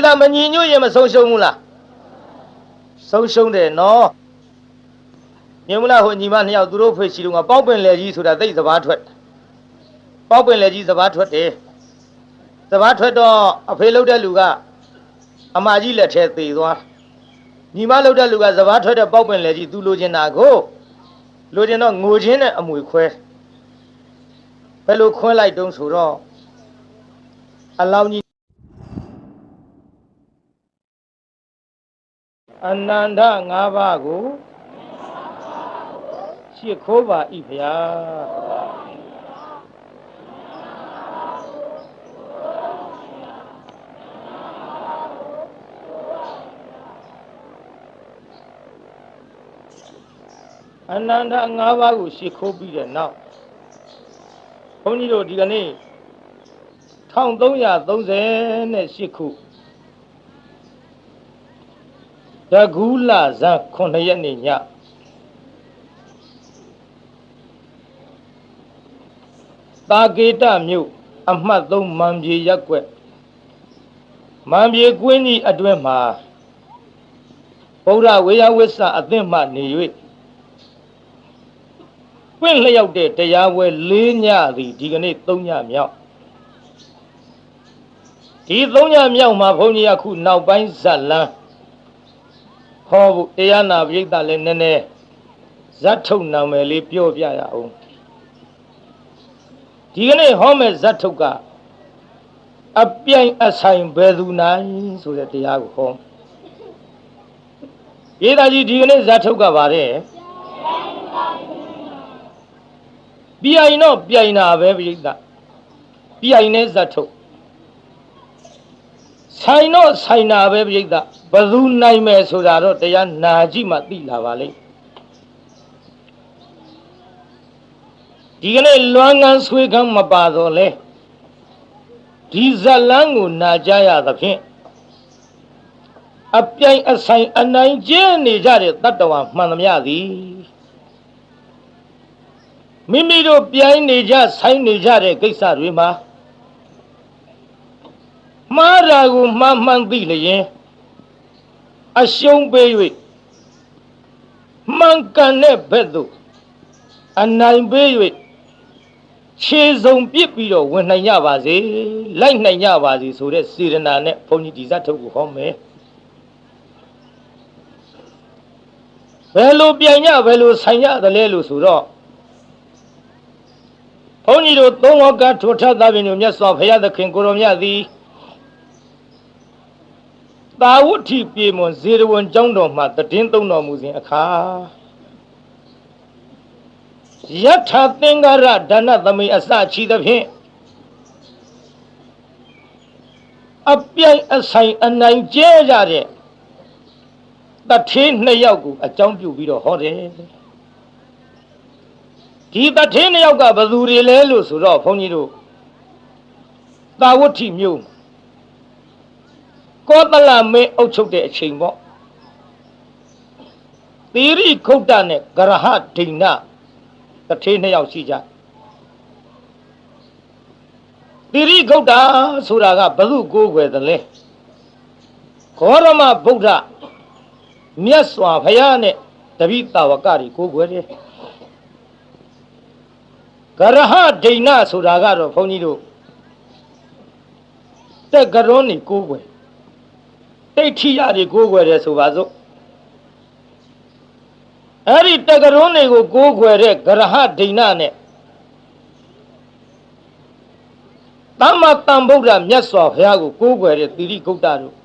ဒါမညီညွတ်ရင်မဆုံးရှုံးဘူးလားဆုံးရှုံးတယ်နော်မြင်မလားဟိုညီမနှစ်ယောက်သူတို့ဖေရှိတော့ကပေါက်ပင်လေကြီးဆိုတာသိစဘာထွက်ပေါက်ပင်လေကြီးစဘာထွက်တယ်စဘာထွက်တော့အဖေလှုပ်တဲ့လူကအမကြီးလက်ထဲသေသွားညီမလှုပ်တဲ့လူကစဘာထွက်တဲ့ပေါက်ပင်လေကြီးသူလိုချင်တာကိုလိုချင်တော့ငိုချင်းနဲ့အမွေခွဲဘယ်လိုခွဲလိုက်တုံးဆိုတော့အလောင်းကြီးအနန္တ၅ပါးကိုရှစ်ခိုးပါဤဖျားအနန္တ၅ပါးကိုရှစ်ခိုးပြီးတဲ့နောက်ဘုန်းကြီးတို့ဒီကနေ့1338ခုတကူးလဇန်9ရက်နေ့ညတာကေတမြို့အမှတ်3မန်ပြေရပ်ကွက်မန်ပြေကွင်းကြီးအတွင်းမှာဗုဒ္ဓဝေယဝိဆအသင့်မှနေ၍ပွင့်လျောက်တဲ့တရားပွဲ၄ညသည်ဒီကနေ့3ညမြောက်ဒီ3ညမြောက်မှာဘုန်းကြီးအခုနောက်ပိုင်းဇတ်လန်းဟောဖို့တရားနာပရိသတ်လည်းနည်းနည်းဇတ်ထုတ်နာမယ်လေးပြောပြရအောင်ဒီကနေ့ဟောမဲ့ဇတ်ထုတ်ကအပြိုင်အဆိုင်ဘယ်သူနိုင်ဆိုတဲ့တရားကိုဟောရေးသားကြီးဒီကနေ့ဇတ်ထုတ်ကပါတယ်ပြိုင်တော့ပြိုင်တာပဲပရိသတ်ပြိုင်နေဇတ်ထုတ်ဆိုင်တော့ဆိုင်တာပဲပရိသတ်ဘယ်သူနိုင်မယ်ဆိုတာတော့တရားနာကြည့်မှသိလာပါလိမ့်ဒီကနေ့လွမ်းကန်းဆွေးကန်းမပါတော့လဲဒီဇလန်းကိုနာကြရသဖြင့်အပြိုင်အဆိုင်အနိုင်ကျင့်နေကြတဲ့တတ္တဝါမှန်သမျှသည်မိမိတို့ပြိုင်နေကြဆိုင်နေကြတဲ့ကိစ္စတွေမှာမှားတာကိုမှန်မှန်သိလျင်အရှုံးပေး၍မှန်ကန်တဲ့ဘက်သို့အနိုင်ပေး၍ခြေစုံပြစ်ပြီးတော့ဝင်နိုင်ကြပါစေလိုက်နိုင်ကြပါစေဆိုတဲ့စေတနာနဲ့ဘုန်းကြီးဒီဇတ်ထုတ်ကိုဟောမယ်ဘယ်လိုပြိုင်ကြဘယ်လိုဆိုင်ရတယ်လဲလို့ဆိုတော့ဘုန်းကြီးတို့သုံးဟောကထိုထသဖြင့်မြတ်စွာဘုရားသခင်ကိုရောမြတ်သည်သာဝတ္ထိပြေမွန်ဇေရဝံကျောင်းတော်မှတည်င်းသုံးတော်မူစဉ်အခါယထာသင်္ကာရဒါနသမိအစချီသဖြင့်အပြိုင်အဆိုင်အနိုင်ကျဲကြတဲ့တထေးနှစ်ယောက်ကိုအကြောင်းပြုပြီးတော့ဟောတယ်ဒီတထေးနှစ်ယောက်ကဘယ်သူတွေလဲလို့ဆိုတော့ဘုန်းကြီးတို့သာဝတ္ထိမြို့ကောသလမင်းအုပ်ချုပ်တဲ့အချိန်ပေါ့သီရိခုတ်တနဲ့ဂရဟဒိဏတထေးနှစ်ယောက်ရှိကြသီရိခုတ်တဆိုတာကဘယ်သူကိုးကွယ်တယ်လဲဂေါရမဗုဒ္ဓမြတ်စွာဘုရားနဲ့တပိတာဝကတွေကိုးကွယ်တယ်ဂရဟဒိဏဆိုတာကတော့ဘုန်းကြီးတို့တက်ကရွန်းကိုးကွယ်တိတ်ထိရတွေကိုးကွယ်တယ်ဆိုပါစို့အဲ့ဒီတက်ကရွန်းတွေကိုကိုးကွယ်တဲ့ဂရဟဒိဏနဲ့သမ္မာတန်ဗုဒ္ဓမြတ်စွာဘုရားကိုကိုးကွယ်တဲ့သီရိဂုတ္တတို့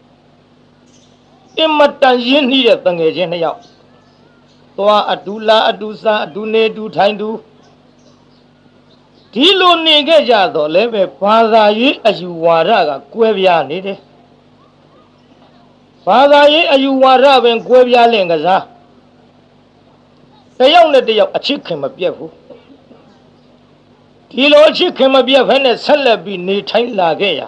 အင်မတန်ရင်းနှီးတဲ့တငယ်ချင်းနှစ်ယောက်သွားအတူလာအတူစားအတူနေအတူထိုင်တူဒီလိုနေခဲ့ကြတော့လည်းပဲဘာသာရေးအယူဝါဒကကွဲပြားနေတယ်ဘာသာရေးအယူဝါဒပင်ကွဲပြားလင့်ကစားတယောက်နဲ့တယောက်အချစ်ခင်မပြတ်ဘူးဒီလိုအချစ်ခင်မပြတ်ဘဲနဲ့ဆက်လက်ပြီးနေထိုင်လာခဲ့ရ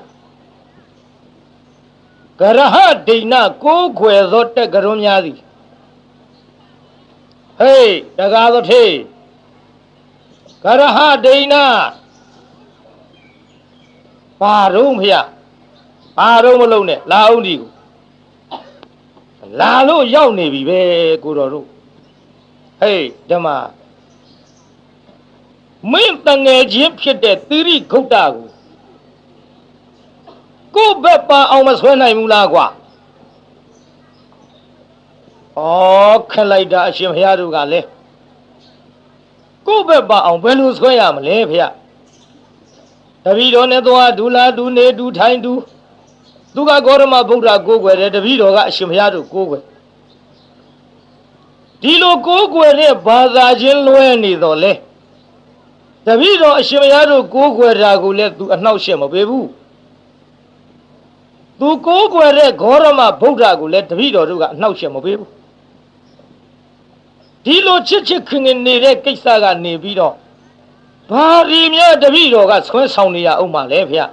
ဂရဟဒိဏကိုးခွေသောတက်ကရွန်းများသည်ဟေးတကားသောထေးဂရဟဒိဏဘာရုံးဖျ ဘာတော့မလုံးနဲ့လာအောင်ဒီကိုလာလို့ရောက်နေပြီပဲကိုတော်တို့ဟေးဓမ္မမင်းတငယ်ချင်းဖြစ်တဲ့သီရိဂုတ်တာကိုဘက်ပါအောင်မဆွဲနိုင်ဘူးလားကွာဩခက်လိုက်တာအရှင်ဘုရားတို့ကလည်းကိုဘက်ပါအောင်ဘယ်လိုဆွဲရမလဲဖေတပည့်တော်နဲ့သွားဒူလာဒူနေဒူထိုင်ဒူသူကဂေါရမဗုဒ္ဓကိုးကွယ်တယ်တပည့်တော်ကအရှင်ဘုရားတို့ကိုးကွယ်ဒီလိုကိုးကွယ်တဲ့ဘာသာချင်းလွဲနေတော့လေတပည့်တော်အရှင်ဘုရားတို့ကိုးကွယ်တာကိုလည်းသူအနှောက်အယှက်မပေးဘူးသူကိုးကွယ်တဲ့ဂေါရမဗုဒ္ဓကိုလည်းတပည့်တော်တို့ကအနှောက်အယှက်မပေးဘူးဒီလိုချစ်ချစ်ခင်ခင်နေတဲ့ကိစ္စကနေပြီးတော့ဘာရီများတပည့်တော်ကဆွဲဆောင်နေရအောင်ပါလေဖေဩ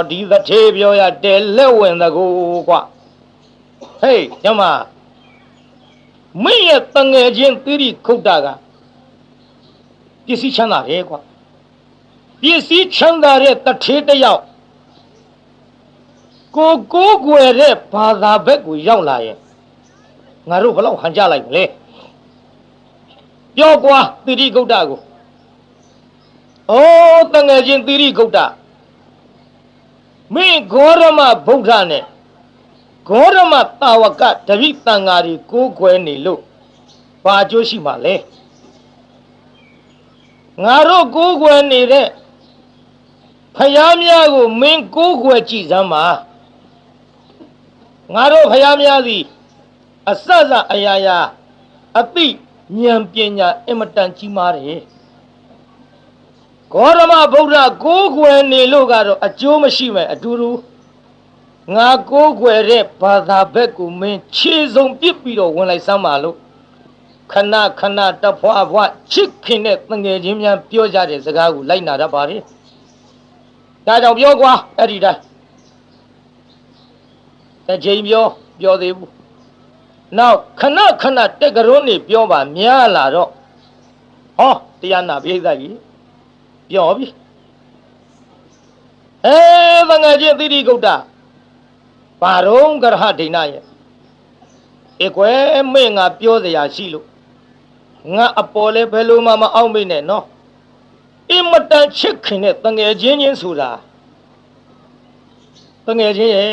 ဒီသထေပြောရတဲလက်ဝင်တကူကွာဟေးညမမင်းရဲ့တငယ်ချင်းသီရိခုတ်တာကပစ္စည်းချမ်းသာတယ်ကွာပစ္စည်းချမ်းသာတဲ့တထေတယောက်ကိုကွယ်တဲ့ဘာသာဘက်ကိုရောက်လာရင်ငါတို့ဘယ်လောက်ဟန်ကြလိုက်မလဲပြောကွာသီရိဂုတ်တာကိုဩတငယ်ချင်းသီရိဂုတ်တာမင်းဂေါရမဗုဒ္ဓနဲ့ဂေါရမတာဝကတပိတန်ဃာတွေကိုးကွယ်နေလို့ဘာအကျိုးရှိမှာလဲငါတို့ကိုးကွယ်နေတဲ့ဖယားများကိုမင်းကိုးကွယ်ကြည့်စမ်းပါငါတို့ဖယားများသည်အစစအရာရာအသိဉာဏ်ပညာအမတန်ကြီးမားတယ်ဂေါရမဗုဒ္ဓကိုးကွယ်နေလို့ကတော့အကျိုးမရှိမယ်အတူတူငါကိုးကွယ်တဲ့ဘာသာဘက်ကိုမင်းခြေစုံပစ်ပြီးတော့ဝင်လိုက်စမ်းပါလို့ခဏခဏတဖွာဖွာချစ်ခင်တဲ့တငယ်ချင်းများပြောကြတဲ့စကားကိုလိုက်နာတတ်ပါလေဒါကြောင့်ပြောကွာအဲ့ဒီတိုင်းတစ်ချိန်ပြောသေးဘူးနောက်ခဏခဏတက်ကြရုံးနေပြောပါများလာတော့ဟောတရားနာပိဋကကြီးပြောပြီတငယ်ချင်းသီရိဂုတ်တာဘာတော့ကရဟဒိဏရဲ့ကွယ်မင်းငါပြောစရာရှိလို့ငါအပေါ်လဲဘယ်လိုမှမအောင်မိနဲ့နော်အင်မတန်ချစ်ခင်တဲ့တငယ်ချင်းဆိုတာတငယ်ချင်းရဲ့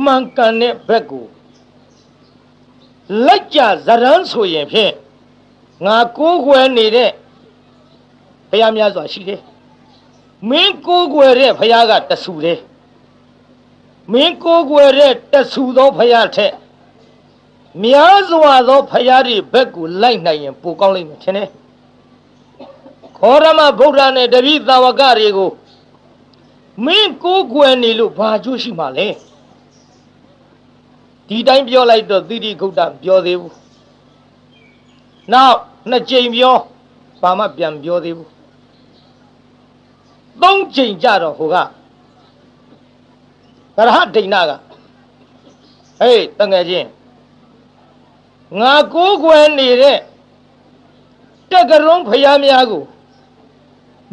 မှန်ကန်တဲ့ဘက်ကိုလက်ကြဇရန်းဆိုရင်ဖြင့်ငါကိုးကွယ်နေတဲ့ဘုရားများစွာရှိတယ်မင်းကိုးကွယ်တဲ့ဘုရားကတဆူတယ်မင်းကိုးကွယ်တဲ့တဆူသောဘုရားထက်များစွာသောဘုရားတွေဘက်ကိုလိုက်နိုင်ရင်ပိုကောင်းလိမ့်မယ်ထင်တယ်ခောရမဗုဒ္ဓနဲ့တပိသာဝကတွေကိုမင်းကိုးကွယ်နေလို့ဘာကျိုးရှိမှာလဲဒီတိုင်းပြောလိုက်တော့သီရိဂုတ်တပြောသေးဘူးနောက်နှစ်ကြိမ်ပြောဘာမှပြန်ပြောသေးဘူးသုံးကြိမ်ကြတော့ဟိုကကရဟဒိဏကဟေးတငယ်ချင်းငါကိုးကွယ်နေတဲ့တက္ကရုံးဖယားများကို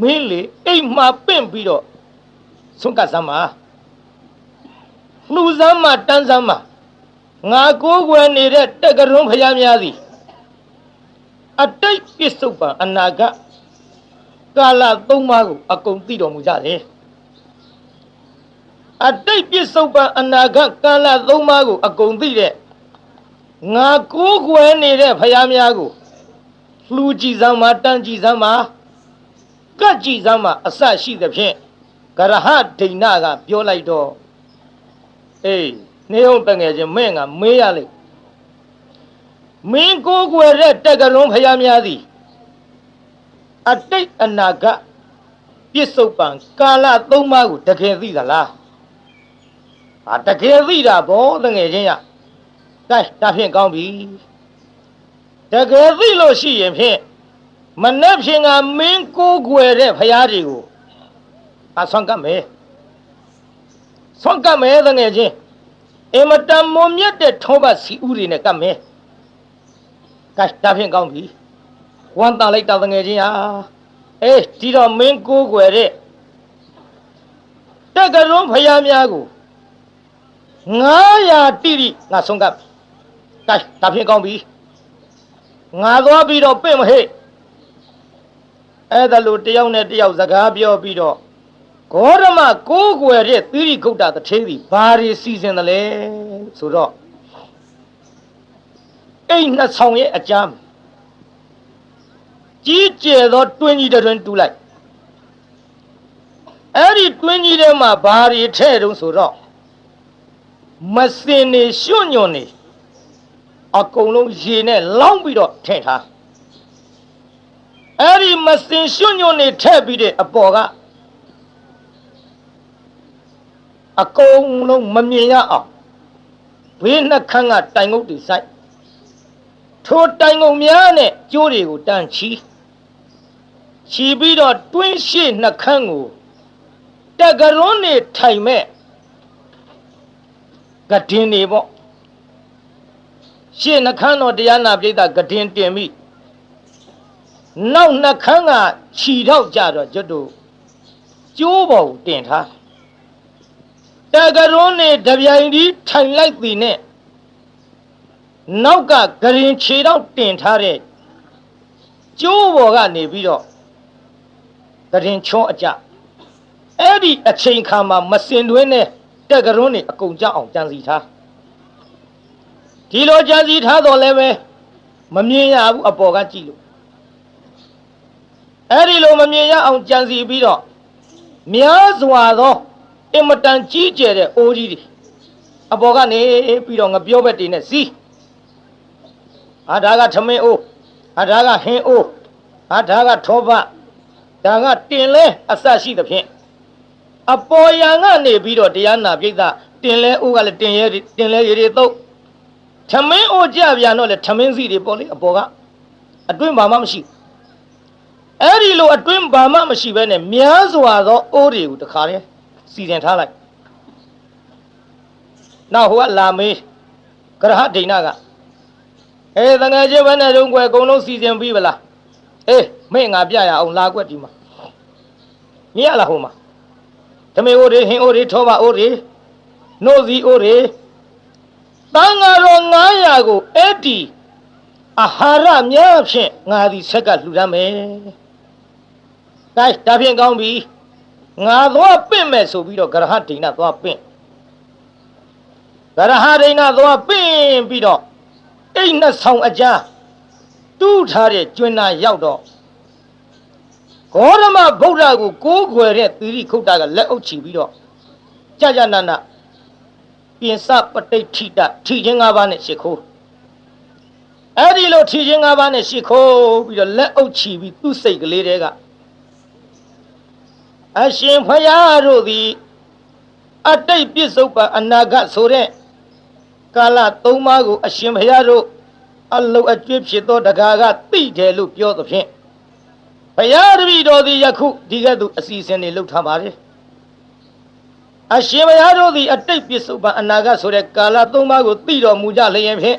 မင်းလေအိမ်မှာပင့်ပြီးတော့ဆွန့်ကပ်စမ်းပါလှူစမ်းမှာတန်းစမ်းမှာငါကိုးကွယ်နေတဲ့တက္ကရုံးဖယားများသည်အတိတ်ပစ္စုပန်အနာဂတ်ကာလသုံးပါးကိုအကုန်သိတော်မူကြတယ်အတိတ်ပစ္စုပန်အနာဂတ်ကာလသုံးပါးကိုအကုန်သိတဲ့ငါကိုးကွယ်နေတဲ့ဖယားများကိုလှူကြည့်စမ်းမှာတန်းကြည့်စမ်းမှာကတ်ကြည့်စမ်းမှာအစရှိသဖြင့်ကရဟဒိဏကပြောလိုက်တော့နေအောင်တငယ်ချင်းမင်းကမေးရလိမ့်မင်းကိုးကွယ်တဲ့တက္ကရုံးဖယားများသည်အတိတ်အနာဂတ်ပြစ္ဆုတ်ပံကာလသုံးပါးကိုတကယ်သိသလားတကယ်သိတာဗောတငယ်ချင်းရကဲဒါဖြင့်ကောင်းပြီတကယ်သိလို့ရှိရင်ဖြင့်မနေ့ဖြင့်ကမင်းကိုးကွယ်တဲ့ဖယားတွေကိုဆွမ်းကပ်မယ်ဆွမ်းကပ်မယ်တငယ်ချင်းအမတန်မွန်မြတ်တဲ့ထောပတ်စီဥတွေနဲ့ကပ်မယ်ကဲဒါဖြင့်ကောင်းပြီဝမ်းသာလိုက်တာတငယ်ချင်းဟာဒီတော့မင်းကိုးကွယ်တဲ့ တက်ကြရုံးဖယားများကို900တိတိငါဆုံးကပ်ကဲဒါဖြင့်ကောင်းပြီငါသွားပြီးတော့ပြင့်မဟဲ့အဲ့ဒါလို့တယောက်နဲ့တယောက်စကားပြောပြီးတော့ဂေါရမကိုးကွယ်တဲ့သီရိဂုတ်တတထေးသည်ဘာတွေစီစဉ်တယ်လဲဆိုတော့အိမ်နှစ်ဆောင်ရဲ့အကြမ်းကြီးကျယ်သောတွင်းကြီးတွင်တူးလိုက်အဲ့ဒီတွင်းကြီးထဲမှာဘာတွေထဲ့တုံးဆိုတော့မစင်နေရွှွညွန်နေအကုန်လုံးရေနဲ့လောင်းပြီးတော့ထည့်ထားအဲ့ဒီမစင်ရွှွညွန်နေထည့်ပြီးတဲ့အပေါ်ကအကုန်လုံးမမြင်ရအောင်ဘေးနှက်ခမ်းကတိုင်ငုတ်တွေစိုက်ထိုတိုင်ငုတ်များနဲ့ကျိုးတွေကိုတန်းချီပြီးတော့တွင်းရှိနှက်ခမ်းကိုတက်ကရွန်းနေထိုင်မဲ့ကဒင်းနေပေါ့ရှေ့နှခမ်းတော်တရားနာပိဋကကဒင်းတင်ပြီနောက်နှခမ်းကခြီထောက်ကြတော့ကျွတ်တို့ကျိုးပေါ်ကိုတင်ထားတက်ကရွန်းနေတပြိုင်ဒီထိုင်လိုက်ပြီနဲ့နောက်ကကရင်ခြေထောက်တင်ထားတဲ့ကျိုးပေါ်ကနေပြီးတော့ကရင်ချောအကြအဲ့ဒီအချိန်ခါမှာမစင်တွင်းနဲ့တက်ကရွန်းနေအကုန်ကြောက်အောင်ကြံစီထားဒီလိုကြံစီထားတော့လည်းပဲမမြင်ရဘူးအပေါ်ကကြည့်လို့အဲ့ဒီလိုမမြင်ရအောင်ကြံစီပြီးတော့များစွာသောအင်မတန်ကြီးကျယ်တဲ့အိုးကြီးတွေအပေါ်ကနေပြီးတော့ငပြောဘက်တွေနဲ့စီးဒါကထမင်းအိုးဒါကဟင်းအိုးဒါကထောပဒါကတင်လဲအစရှိသဖြင့်အပေါ်ယံကနေပြီးတော့တရားနာပိဋကတင်လဲအိုးကလည်းတင်လဲရေတွေတုပ်ထမင်းအိုးကြပြန်တော့လေထမင်းစီတွေပေါ့လေအပေါ်ကအတွင်းဘာမှမရှိအဲ့ဒီလိုအတွင်းဘာမှမရှိဘဲနဲ့များစွာသောအိုးတွေကိုတခါတည်းစီစဉ်ထားလိုက်နောက်ဟိုကလာမေးကရဟဒိဏကတငယ်ချင်းဘယ်နဲ့တုန်းကွယ်အကုန်လုံးစီစဉ်ပြီးဗလားမင်းငါပြရအောင်လာကွက်ဒီမှာမြင်ရလားဟိုမှာဓမေအိုးတွေဟင်းအိုးတွေထောပါအိုးတွေနှုတ်စီအိုးတွေတန်ဃာတော်900ကိုအဲ့ဒီအာဟာရများဖြင့်ငါသည်ဆက်ကလှူဒန်းမယ်။ဒါဖြင့်ကောင်းပြီငါသွားပင့်မယ်ဆိုပြီးတော့ဂရဟဒိဏသွားပင့်ဂရဟဒိဏသွားပင့်ပြီးတော့အိမ်နှစ်ဆောင်အကြားတူးထားတဲ့ကျွန်းနာရောက်တော့ဂေါရမဗုဒ္ဓကိုကိုးကွယ်တဲ့သီရိခုတ်တာကလက်အုပ်ချီပြီးတော့ကြာနာနာပြင်စပဋိဋ္ဌိတထီချင်း၅ပါးနဲ့ရှ िख ိုးအဲ့ဒီလိုထီချင်း၅ပါးနဲ့ရှ िख ိုးပြီးတော့လက်အုပ်ချီပြီးသူ့စိတ်ကလေးတွေကအရှင်ဖယားတို့သည်အတိတ်ပြစ္ဆုတ်ပံအနာဂတ်ဆိုတဲ့ကာလ၃ပါးကိုအရှင်ဖယားတို့အလုံးအကျွေးဖြစ်သောတကားကသိတယ်လို့ပြောသဖြင့်ဖယားတပည့်တော်သည်ယခုဒီကဲ့သို့အစီအစဉ်တွေလုပ်ထားပါတယ်အရှင်ဘုရားတို့သည်အတိတ်ပြစ္ဆုတ်ပံအနာဂတ်ဆိုတဲ့ကာလ၃ပါးကိုသိတော်မူကြလျင်ဖြင့်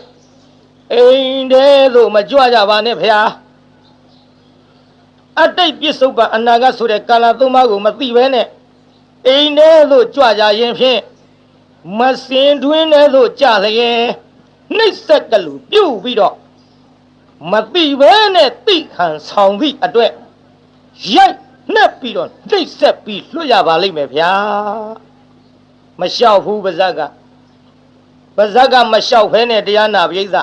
အိမ်ထဲသို့မကြွကြပါနဲ့ဘုရားအတိတ်ပြစ္ဆုတ်ပံအနာဂတ်ဆိုတဲ့ကာလ၃ပါးကိုမသိဘဲနဲ့အိမ်ထဲသို့ကြွကြရင်ဖြင့်မစင်တွင်းထဲသို့ကြလျင်နှိမ့်ဆက်ကလူပြုတ်ပြီးတော့မသိဘဲနဲ့သိခံဆောင်သည့်အတွက်ရိုက်နှက်ပြီးတော့နှိမ့်ဆက်ပြီးလွှတ်ရပါလိမ့်မယ်ဗျာမလျှောက်ဘူးပါဇက်ကမလျှောက်ဖဲနဲ့တရားနာပိဋက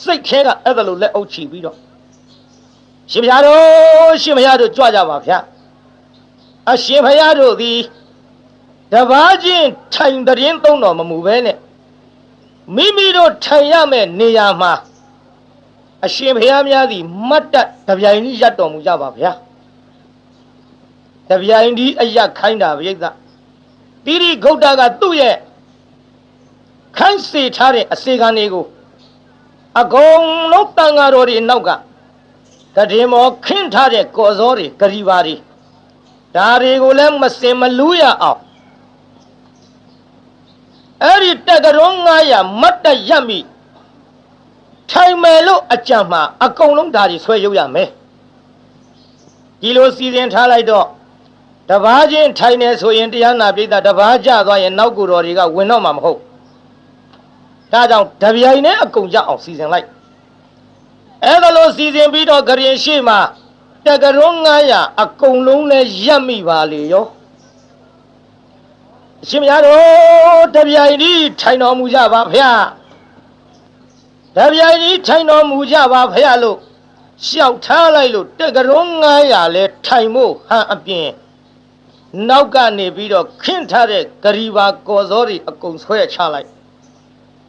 စိတ်ခဲကအဲ့ဒါလိုလက်အုပ်ချီပြီးတော့ရှင်ဘုရားတို့ကြွကြပါဗျာအရှင်ဘုရားတို့သည်တပါးချင်းထိုင်တရင်သုံးတော်မမူပဲနဲ့မိမိတို့ထိုင်ရမယ့်နေရာမှာအရှင်ဘုရားများသည်မတ်တက်တပြိုင်ကြီးရပ်တော်မူကြပါဗျာတပြိုင်ကြီးအရက်ခိုင်းတာပိဋကတိရိဂုတ်တာကသူ့ရဲ့ခိုင်းစေထားတဲ့အစေခံတွေကိုအကုန်လုံးတန်ဃာတော်တွေနောက်ကကတိမောခင်းထားတဲ့ကော်စောတွေဂရီပါတွေဒါတွေကိုလည်းမစင်မလူးရအောင်အဲ့ဒီတက်ကရုံး900မတ်တက်ရပ်မိထိုင်မယ်လို့အကြံမှာအကုန်လုံးဒါတွေဆွဲရုပ်ရမယ်ဒီလိုစီစဉ်ထားလိုက်တော့ တဘာချင်းထိုင်နေဆိုရင်တရားနာပိဋကတဘာကြသွားရင်နောက်ကိုယ်တော်တွေကဝင်တော့မှာမဟုတ်ဒါကြောင့်တပြိုင်နဲ့အကုန်ကြအောင်စီစဉ်လိုက်အဲ့ဒါလို့စီစဉ်ပြီးတော့ဂရင်ရှိမှာတကရုံး900အကုန်လုံးလဲရက်မိပါလေရောအရှင်မရတော့တပြိုင်ဒီထိုင်တော်မူကြပါဖျားတပြိုင်ဒီထိုင်တော်မူကြပါဖျားလို့ရှောက်ထားလိုက်လို့တကရုံး900လဲထိုင်ဖို့ဟန်အပြင်နောက်ကနေပြီးတော့ခင်းထားတဲ့ဂရီပါကော်စောတွေအကုန်ဆွဲချလိုက်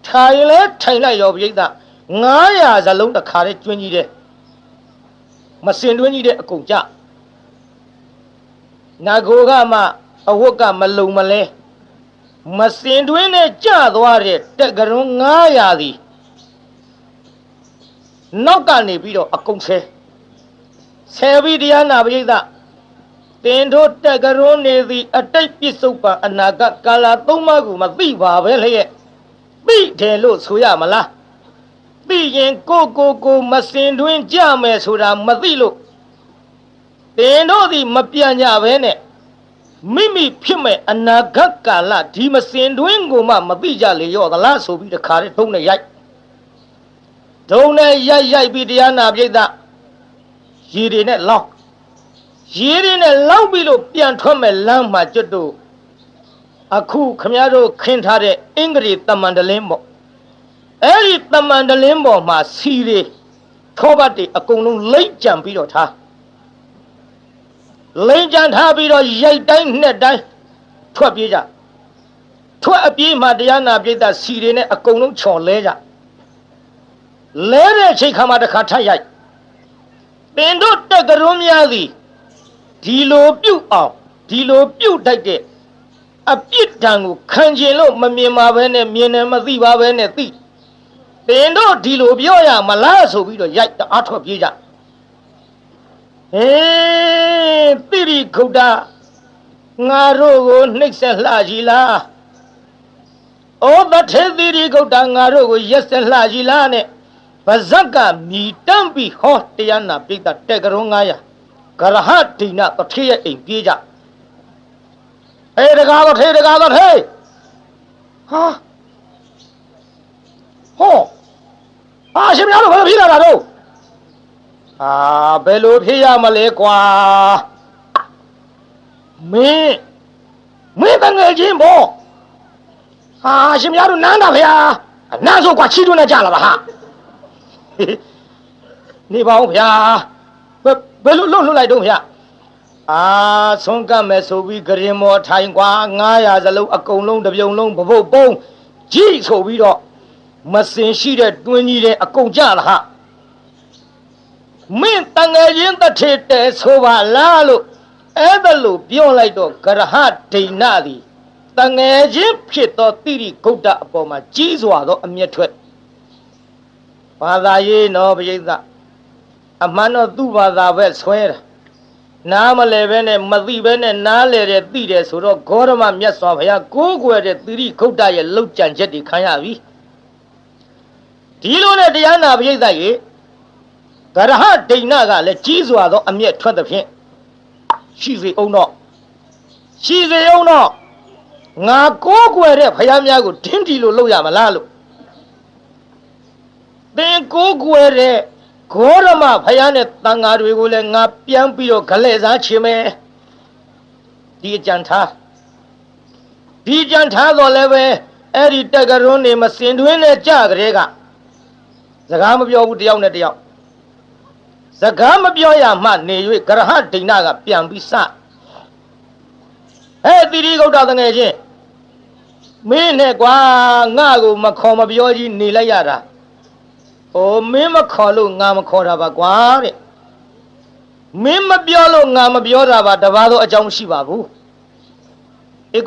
ထိုင်လဲထိုင်လိုက်ရောပြိဿ900စလုံးတစ်ခါတည်းကျွင်းကြီးတဲ့မစင်တွင်းကြီးတဲ့အကုန်ကြနာကိုကမှအဝတ်ကမလုံမလဲမစင်တွင်းနဲ့ကြသွားတဲ့တက်ကရုံး900စီနောက်ကနေပြီးတော့အကုန်ဆဲပြီးတရားနာပရိသတ်တင်တို့တက်ကရုံးနေသည်အတိတ်ပြစ္ဆုတ်ပါအနာဂတ်ကာလသုံးပါးကိုမသိပါပဲလေရဲ့သိတယ်လို့ဆိုရမလားသိရင်ကိုမစင်တွင်းကြမယ်ဆိုတာမသိလို့တင်တို့သည်မပြန်ကြပဲနဲ့မိမိဖြစ်မဲ့အနာဂတ်ကာလဒီမစင်တွင်းကိုမှမသိကြလေရောသလားဆိုပြီးတခါတည်းထုံးနဲ့ရိုက်ပြီးတရားနာပြိဿရေတွေနဲ့လောင်းပြီးလို့ပြန်ထွက်မဲ့လမ်းမှာကျွတ်တို့အခုခမည်းတော်ခင်းထားတဲ့အင်္ဂရိတမန္တလင်းပေါ့အဲ့ဒီတမန္တလင်းပေါ်မှာစီတွေထောပတ်တွေအကုန်လုံးလိမ့်ကြံပြီးတော့ထားပြီးတော့ရိုက်တိုင်းနဲ့တိုင်းထွက်ပြေးကြထွက်အပြေးမှာတရားနာပြိဿစီတွေနဲ့အကုန်လုံးချော်လဲကြလဲတဲ့အချိန်ခါမှာတစ်ခါထပ်ရိုက်တင်တို့တက်ကရုံးများသည်ဒီလိုပြုတ်အောင်ဒီလိုပြုတ်တိုက်တဲ့အပြစ်ဒဏ်ကိုခံကျင်လို့မမြင်ပါပဲနဲ့မြင်တယ်မသိပါပဲနဲ့သိတင်တို့ဒီလိုပြောရမလားဆိုပြီးတော့ရိုက်တအားထွက်ပြေးကြတိရိခုဒ္ဒငါတို့ကိုနှိပ်စက်လှကြီးလားဩတထေတိရိခုဒ္ဒငါတို့ကိုရက်စက်လှကြီးလားနဲ့ဗဇက်ကမြည်တမ်းပြီးဟောတရားနာပိဋကတက်ကရုံး900ဂရဟဒိနတထေရဲ့အိမ်ပြေးကြတကားတော့ထေဟာဟောရှင်များတို့ဘယ်လိုဖြစ်လာတာတော့ဘယ်လိုဖြစ်ရမလဲကွာမင်းတငယ်ချင်းပေါ့ရှင်များတို့နန်းတာဗျာနန်းဆိုကွာချီးတွန်းနေကြလာပါဟာနေပါဦးဗျာဘယ်လိုလွတ်လိုက်တော့ဗျာဆုံးကပ်မယ်ဆိုပြီးဂရင်မော်ထိုင်ကွာ900စလုံးအကုန်လုံးတစ်ပြုံလုံးပပုတ်ပုံးကြီးဆိုပြီးတော့မစင်ရှိတဲ့တွင်းကြီးတဲ့အကုန်ကြလာဟာမင်းတငယ်ချင်းတစ်ထေတဲဆိုပါလားလို့အဲ့ဒါလို့ပြောလိုက်တော့ဂရဟဒိဏသည်တငယ်ချင်းဖြစ်သောတိရိဂုတ်တအပေါ်မှာကြီးစွာသောအမျက်ထွက်ဘာသာရေးနော်ပရိသတ်အမှန်တော့သူ့ဘာသာပဲဆွဲတာနားမလဲပဲနဲ့မသိပဲနဲ့နားလဲတယ်သိတယ်ဆိုတော့ဂေါရမမြတ်စွာဘုရားကိုးကွယ်တဲ့တိရိဂုတ်တရဲ့လှုပ်ကြံချက်တွေခံရပြီဒီလိုနဲ့တရားနာပရိသတ်ရေဂရဟဒိဏကလည်းကြီးစွာသောအမျက်ထွက်သဖြင့်ရှိစေအောင်တော့ငါကိုးကွယ်တဲ့ဘုရားများကိုတင်းတီလို့လုပ်ရမလားလို့သင်ကိုးကွယ်တဲ့ဂေါရမဘုရားနဲ့တန်ဃာတွေကိုလည်းငါပြန်ပြီးတော့ဂလဲ့စားချင်မယ်ဒီကြံထားတော့လည်းပဲအဲ့ဒီတက်ကရုံးနေမစင်တွင်းနဲ့ကြကြတဲ့ကစကားမပြောဘူးတယောက်နဲ့တယောက်စကားမပြောရမှနေ၍ဂရဟဒိဏကပြန်ပြီးစတိရိဂုတ်တတငယ်ချင်းမင်းနဲ့ကွာငါ့ကိုမခေါ်မပြောကြီးနေလိုက်ရတာမင်းမခေါ်လို့ငါမခေါ်တာပါကွာတဲ့မင်းမပြောလို့ငါမပြောတာပါတပါးသောအကြောင်းရှိပါဘူး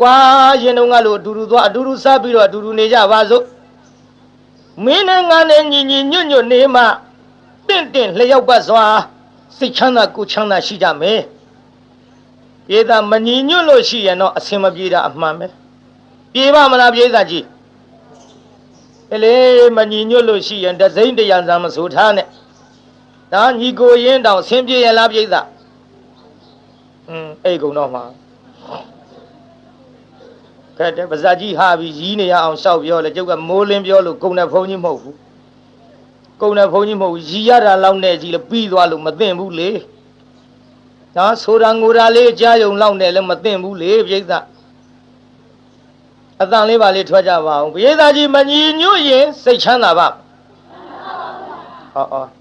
ကွာရင်တုန်းကလို့အတူတူသွားအတူတူစားပြီးတော့အတူတူနေကြပါစို့မင်းနဲ့ငါနဲ့ညီညွတ်နေမှတင့်လျောက်ပတ်စွာစိတ်ချမ်းသာကိုယ်ချမ်းသာရှိကြမယ်ပြေသာမညီညွတ်လို့ရှိရင်တော့အဆင်မပြေတာအမှန်ပဲပြေပါမလားပြေသာကြီးလေမညီညွတ်လို့ရှိရင်တစိမ့်တရံစာမဆိုထားနဲ့ဒါညီကိုရင်တောင်ဆင်းပြေရလားပြေသာ အဲ့ကုံတော့မှာခက်တယ်ပါဇက်ကြီးဟာပြီးရီးနေရအောင်ရှောက်ပြောလေကျုပ်ကမိုးလင်းပြောလို့ကုံတဲ့ဖုန်းကြီးမဟုတ်ဘူးကုံတဲ့ဖုန်းကြီးမဟုတ်ဘူးရီးရတာလောက်နဲ့ကြီးလေပြီးသွားလို့မသိဘူးလေနော်ဆိုတာငိုတာလေးကြားယုံလောက်နဲ့လည်းမသိဘူးလေပြိဿအတန်လေးပါလေးထွက်ကြပါအောင်ပြိဿကြီးမညီညွတ်ရင်စိတ်ချမ်းသာပါ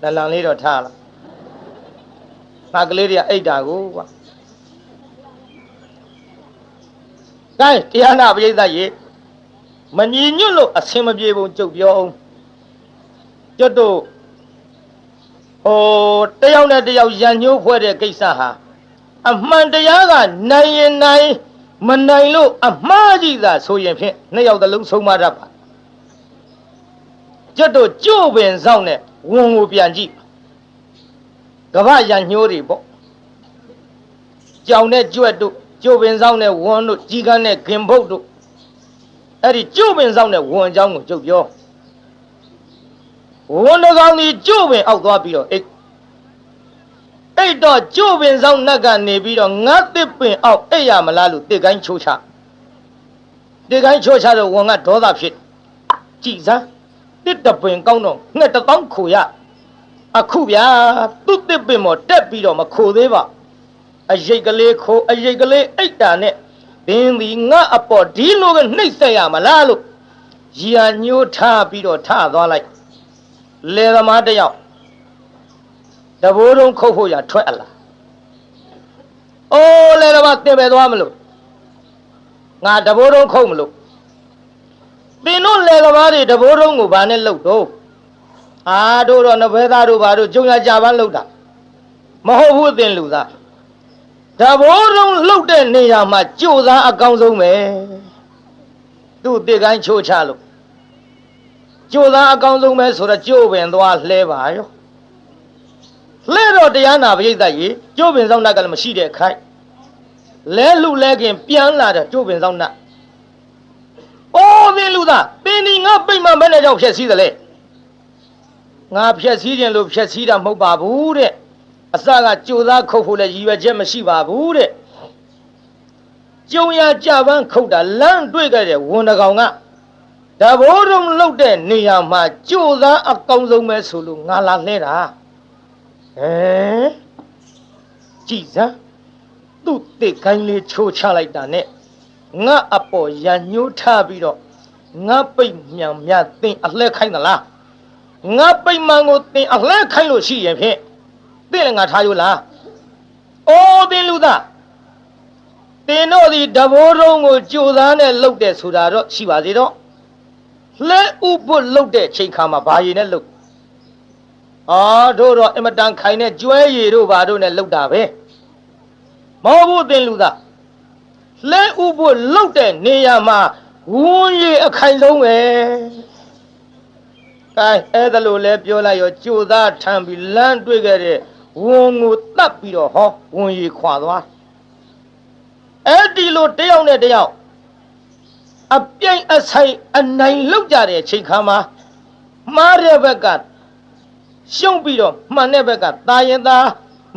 လလန်လေးတော့ထားလားငါကလေးတွေကအိတ်တာကိုကွာကဲတရားနာပရိသတ်ရေမညီညွတ်လို့အဆင်မပြေဘူးကြုတ်ပြောအောင်ကျွတ်တို့တယောက်နဲ့တယောက်ရန်ညှိုးဖွဲ့တဲ့ကိစ္စဟာအမှန်တရားကနိုင်ရင်နိုင်မနိုင်လို့အမှားကြီးသာဆိုရင်ဖြင့်နှစ်ယောက်သလုံးဆုံးမတတ်ပါကျွတ်တို့ကြို့ပင်ဆောင်နဲ့ဝန်ကိုပြန်ကြည့်ကမ္ဘာရန်ညှိုးတွေပေါ့ကြောင်နဲ့ကြွက်တို့ကျိုးပင်ဆောင်နဲ့ဝန်းတို့ကြီးကန်းနဲ့ခင်ဖုတ်တို့အဲ့ဒီကျိုးပင်ဆောင်နဲ့ဝန်းအကြောင်းကိုကျုပ်ပြောဝန်းတကောင်ဒီကျိုးပင်အောက်သွားပြီးတော့အိတ်တော့ကျိုးပင်ဆောင်နက်ကနေပြီးတော့ငါတစ်ပင်အောက်အိတ်ရမလားလို့တစ်ကိုင်းချိုးချတစ်ကိုင်းချိုးချတော့ဝန်းကဒေါသဖြစ်ကြည်စမ်းတစ်တပင်ကောင်းတော့ငှက်တောင်းခိုရအခုဗျာသူ့တစ်ပင်မော်တက်ပြီးတော့မခိုသေးပါအရိတ်ကလေးခိုးအရိတ်ကလေးအိတ်တာနဲ့ဘင်းဒီငါအပေါ်ဒီလိုကနှိမ့်ဆက်ရမလားလို့ရာညှိုးထားပြီးတော့ထသွားလိုက်လေသမားတယောက်တဘိုးတုံးခုတ်ဖို့ရထွက်အလားအိုးလေသမားတင်ပဲသွားမလို့ငါတဘိုးတုံးခုတ်မလို့သင်တို့လေသမားတွေတဘိုးတုံးကိုဘာနဲ့လှုပ်တော့တို့တော့နဘဲသားတို့ဘာတို့ကြုံရကြပန်းလှုပ်တာမဟုတ်ဘူးသင်လူသားတဘိုးလုံးလှုပ်တဲ့နေရာမှာကြိုသားအကောင်းဆုံးပဲသူ့တစ်ကိုင်းချိုးချလို့ကြိုသားအကောင်းဆုံးပဲဆိုတော့ကြိုးပင်သွားလှဲပါရောလှဲတော့တရားနာပရိသတ်ကြီးကြိုးပင်ဆောင်တတ်ကလည်းမရှိတဲ့ခိုက်လဲလူလဲခင်ပြန်လာတဲ့ကြိုးပင်ဆောင်တတ်အိုးသင်လူသားသင်ဒီငါပိတ်မှမဲနဲ့ကြောင့်ဖြက်စီးတယ်လေငါဖြက်စီးခြင်းလို့ဖြက်စီးတာမဟုတ်ပါဘူးတဲ့အစကကြိုသားခုတ်ဖို့လည်းရည်ရွယ်ချက်မရှိပါဘူးတဲ့ကျုံရကြပန်းခုတ်တာလမ်းတွေ့ခဲ့တဲ့ဝန်တကောင်ကတဘိုးတုံးလှုပ်တဲ့နေရာမှာကြိုသားအကောင်းဆုံးပဲဆိုလို့ငါလာလှဲတာကြည်စမ်းသူ့တစ်ကိုင်းလေးချိုးချလိုက်တာနဲ့ငါအပေါ်ရန်ညှိုးထားပြီးတော့ငါပိတ်မြန်မြသင်အလှဲခိုင်းသလားငါပိတ်မှန်ကိုသင်အလှဲခိုင်းလို့ရှိရင်ဖြင့်သင်လည်းငါထားယူလားအိုးသင်လူသားသင်တို့ဒီတဘိုးတုံးကိုကြိုသားနဲ့လှုပ်တယ်ဆိုတာတော့ရှိပါသေးတော့လဲဥပုတ်လှုပ်တဲ့ချိန်ခါမှာဘာရည်နဲ့လှုပ်တို့တော့အမတန်ခိုင်တဲ့ကျွဲရည်တို့ဘာတို့နဲ့လှုပ်တာပဲမဟုတ်ဘူးသင်လူသားလဲဥပုတ်လှုပ်တဲ့နေရာမှာဝန်းရည်အခိုင်ဆုံးပဲအဲ့ဒါလို့လဲပြောလိုက်ရောကြိုသားထမ်းပြီးလမ်းတွေ့ခဲ့တဲ့ဝန်ကိုတတ်ပြီးတော့ဝန်ရည်ခွာသွားအဲ့ဒီလိုတယောက်နဲ့တယောက်အပြိုင်အဆိုင်အနိုင်လောက်ကြတဲ့ချိန်ခါမှာမှားတဲ့ဘက်ကရှုံးပြီးတော့မှန်တဲ့ဘက်ကတာရင်သား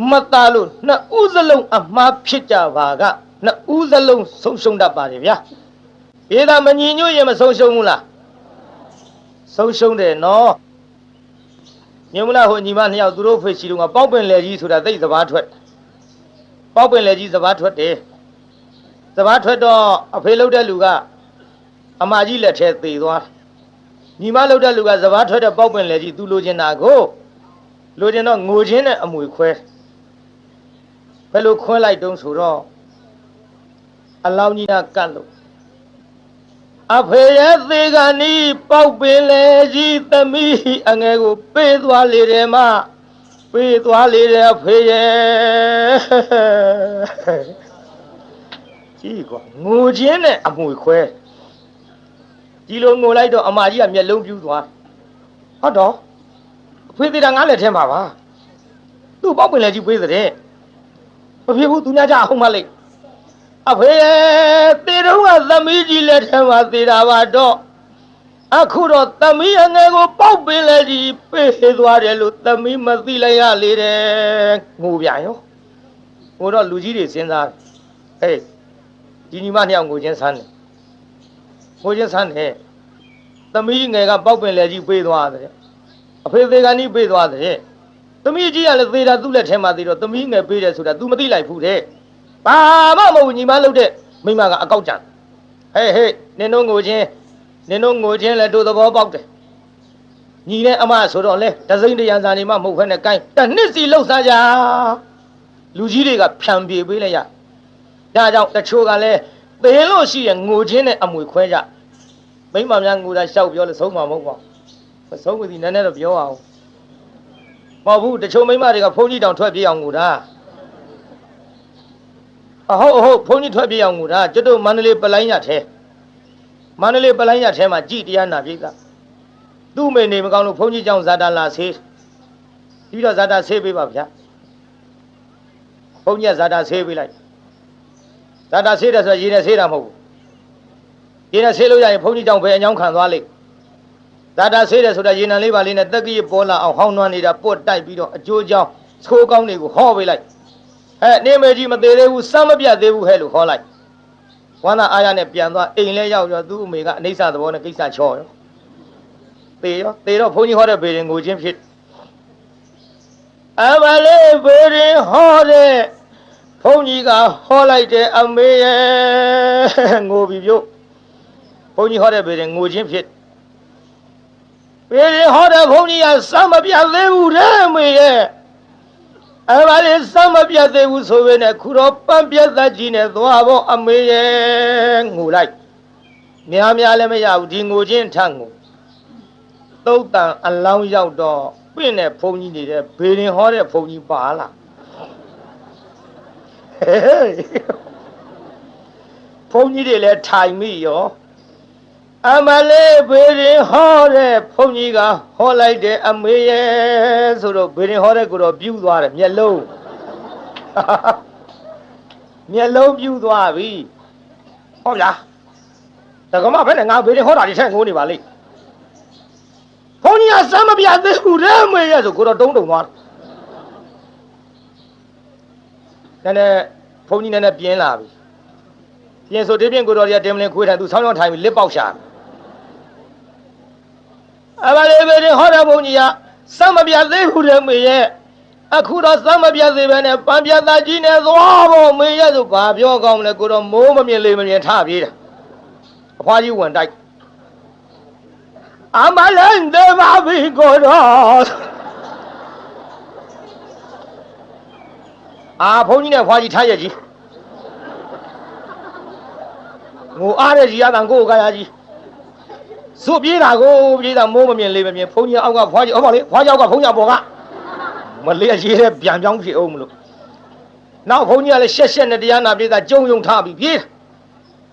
မတာလို့နှစ်ဦးစလုံးအမှားဖြစ်ကြပါကနှစ်ဦးစလုံးဆုံးရှုံးတတ်ပါတယ်ဗျာဧဒါမညီညွတ်ရင်မဆုံးရှုံးဘူးလားဆုံးရှုံးတယ်နော်မြင်မလားဟိုညီမနှစ်ယောက်သူတို့ဖေချီတော့ကပေါက်ပင်လေကြီးဆိုတာသိစဘာထွက်ပေါက်ပင်လေကြီးစဘာထွက်တယ်စဘာထွက်တော့အဖေလှုပ်တဲ့လူကအမကြီးလက်ထဲသေသွားညီမလှုပ်တဲ့လူကစဘာထွက်တဲ့ပေါက်ပင်လေကြီးသူလိုချင်တာကိုလိုချင်တော့ငိုချင်းနဲ့အမွေခွဲဘယ်လိုခွဲလိုက်တုံးဆိုတော့အလောင်းကြီးကကတ်လို့အဖေရဲ့သေကနီးပေါက်ပင်လေကြီးသမီးအငယ်ကိုပေးသွားလေတယ်မပေးသွားလေတယ်အဖေရဲ့ကြည့်ကွာငိုချင်းနဲ့အမွေခွဲဒီလိုငိုလိုက်တော့အမကြီးကမျက်လုံးပြူးသွားဟုတ်တော့အဖေသေးတာငါလက်ထဲမှာပါသူ့ပေါက်ပင်လေကြီးပေးတဲ့မဖြစ်ဘူးသူများကြအောင်မလိုက်အဖေသေတော့ကသမီးကြီးလက်ထဲမှာသေတာပါတော့အခုတော့သမီးအငယ်ကိုပေါက်ပင်လေကြီးပေးသွားတယ်လို့သမီးမသိလိုက်ရလေတဲ့ငိုပြန်ရော我说陆基的现在，哎，今年嘛两53年，53年，咱们应该个保本来就背多少的，非得个你背多少的，咱们这样的背的都来天嘛的了，咱们应该背的出来，都没得来付的，爸爸冇你妈老的，没嘛个高涨，嘿嘿，你弄5000来做的包包的。你呢？阿妈说到嘞，但是你样子你妈没可能干，但你是老三家，陆基这个偏别回来呀，家长在车干嘞，白老些5000的阿没亏着，没嘛样我在小标的手嘛没光，我手的奶奶都标啊，毛不这车没嘛这个碰你当特别养我的，啊好碰你特别养我的，这都满里不来人家车，满里不来人家车嘛，几天那这个。都没你们讲了，碰你讲啥的拉车，遇到啥的车被把片，碰你啥的车回来，啥的车的时候，现在车上冇，现在车路上碰你讲别人看到嘞，啥的车的时候，现在你把你那这个一拨了，好暖你的拨带比着，就叫抽高那个好回来，哎，你们这么对的，我什么别的我还路好来，我那哎呀那变到，一来要都没个，你啥子我那给啥巧哟。对了，碰你好的别人5000片，阿妈嘞别人好的，碰你个好来的阿妹耶，我比较，碰你好的别人5000片，别人好的碰你呀什么别的无人没耶，阿妈嘞什么别的无所谓呢，苦到半别的几年多好阿妹耶，我来，苗嘞没要听5000唱我。都当阿老要到，别人碰你的，别人好的碰你罢了。嘿嘿，碰你的来太没有，阿妈来别人好的碰你个好来的阿妹耶，说着别人好的给我表达了面露，哈哈哈，面露表达喂，好呀，这个嘛反正俺别人好大的钱我的吧嘞。碰你啊什么别的无人没也就过到东了，现在碰你那变了，变说这边过到也这么来亏他都常常谈来报下，啊把那边人好的碰你啊什么别的无人没也，啊哭到什么别的边呢，半边大几年多不没也就把表讲了过到某么面里面差别的，话就问题。阿妈人的马背过着，啊，碰你那话题产业机，我阿的机啊，当过干啥机？说别那个，别那某面里面碰你熬个话题，好不嘞？话题熬个碰你不干，我那些的边疆去欧么了？那碰你那些的这样那别在就用它别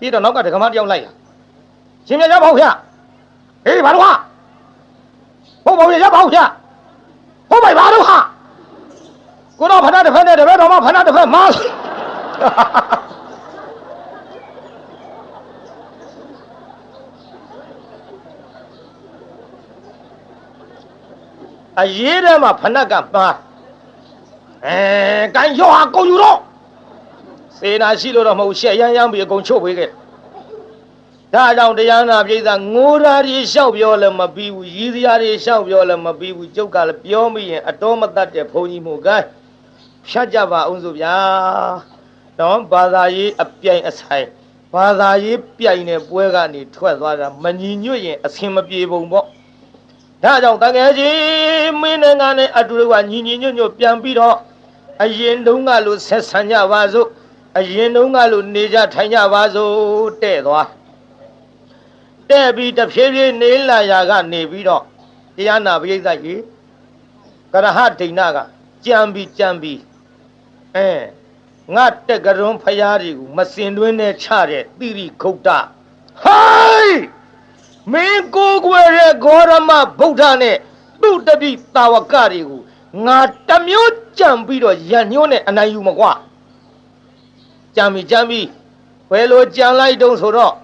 的那个这干嘛要来呀？前面要跑下。哎，把的话，我保也要保下，我没把的话，我到盘那的盘那的，别到嘛盘那的盘妈，啊，爷的嘛盘那干嘛？哎，干小啊，够有了，谁拿西路的某些样别够臭不给。他让这样那别的我那里小标了嘛，比如一家的小标了嘛，比如就干了表面啊，多么大的朋友们干，偏家吧，我说呀，然后把他一变一菜，把他一变呢，不会干的，突然说的，没你女人啊，什么别不不，他让大家去没能干的啊，就是说你变比了，啊，人都干了三家把手，啊，人都干了你家三家把手带多。这比这偏偏你来呀个你比着，这样那别在去，可能还听那个讲比，哎，我这个人拍下的，没心轮的差的，地里口大，嗨，美国国人搞什么不长呢？都得比大我干的，我这没有讲比着研究呢，那有么话？讲比，为了将来都说着。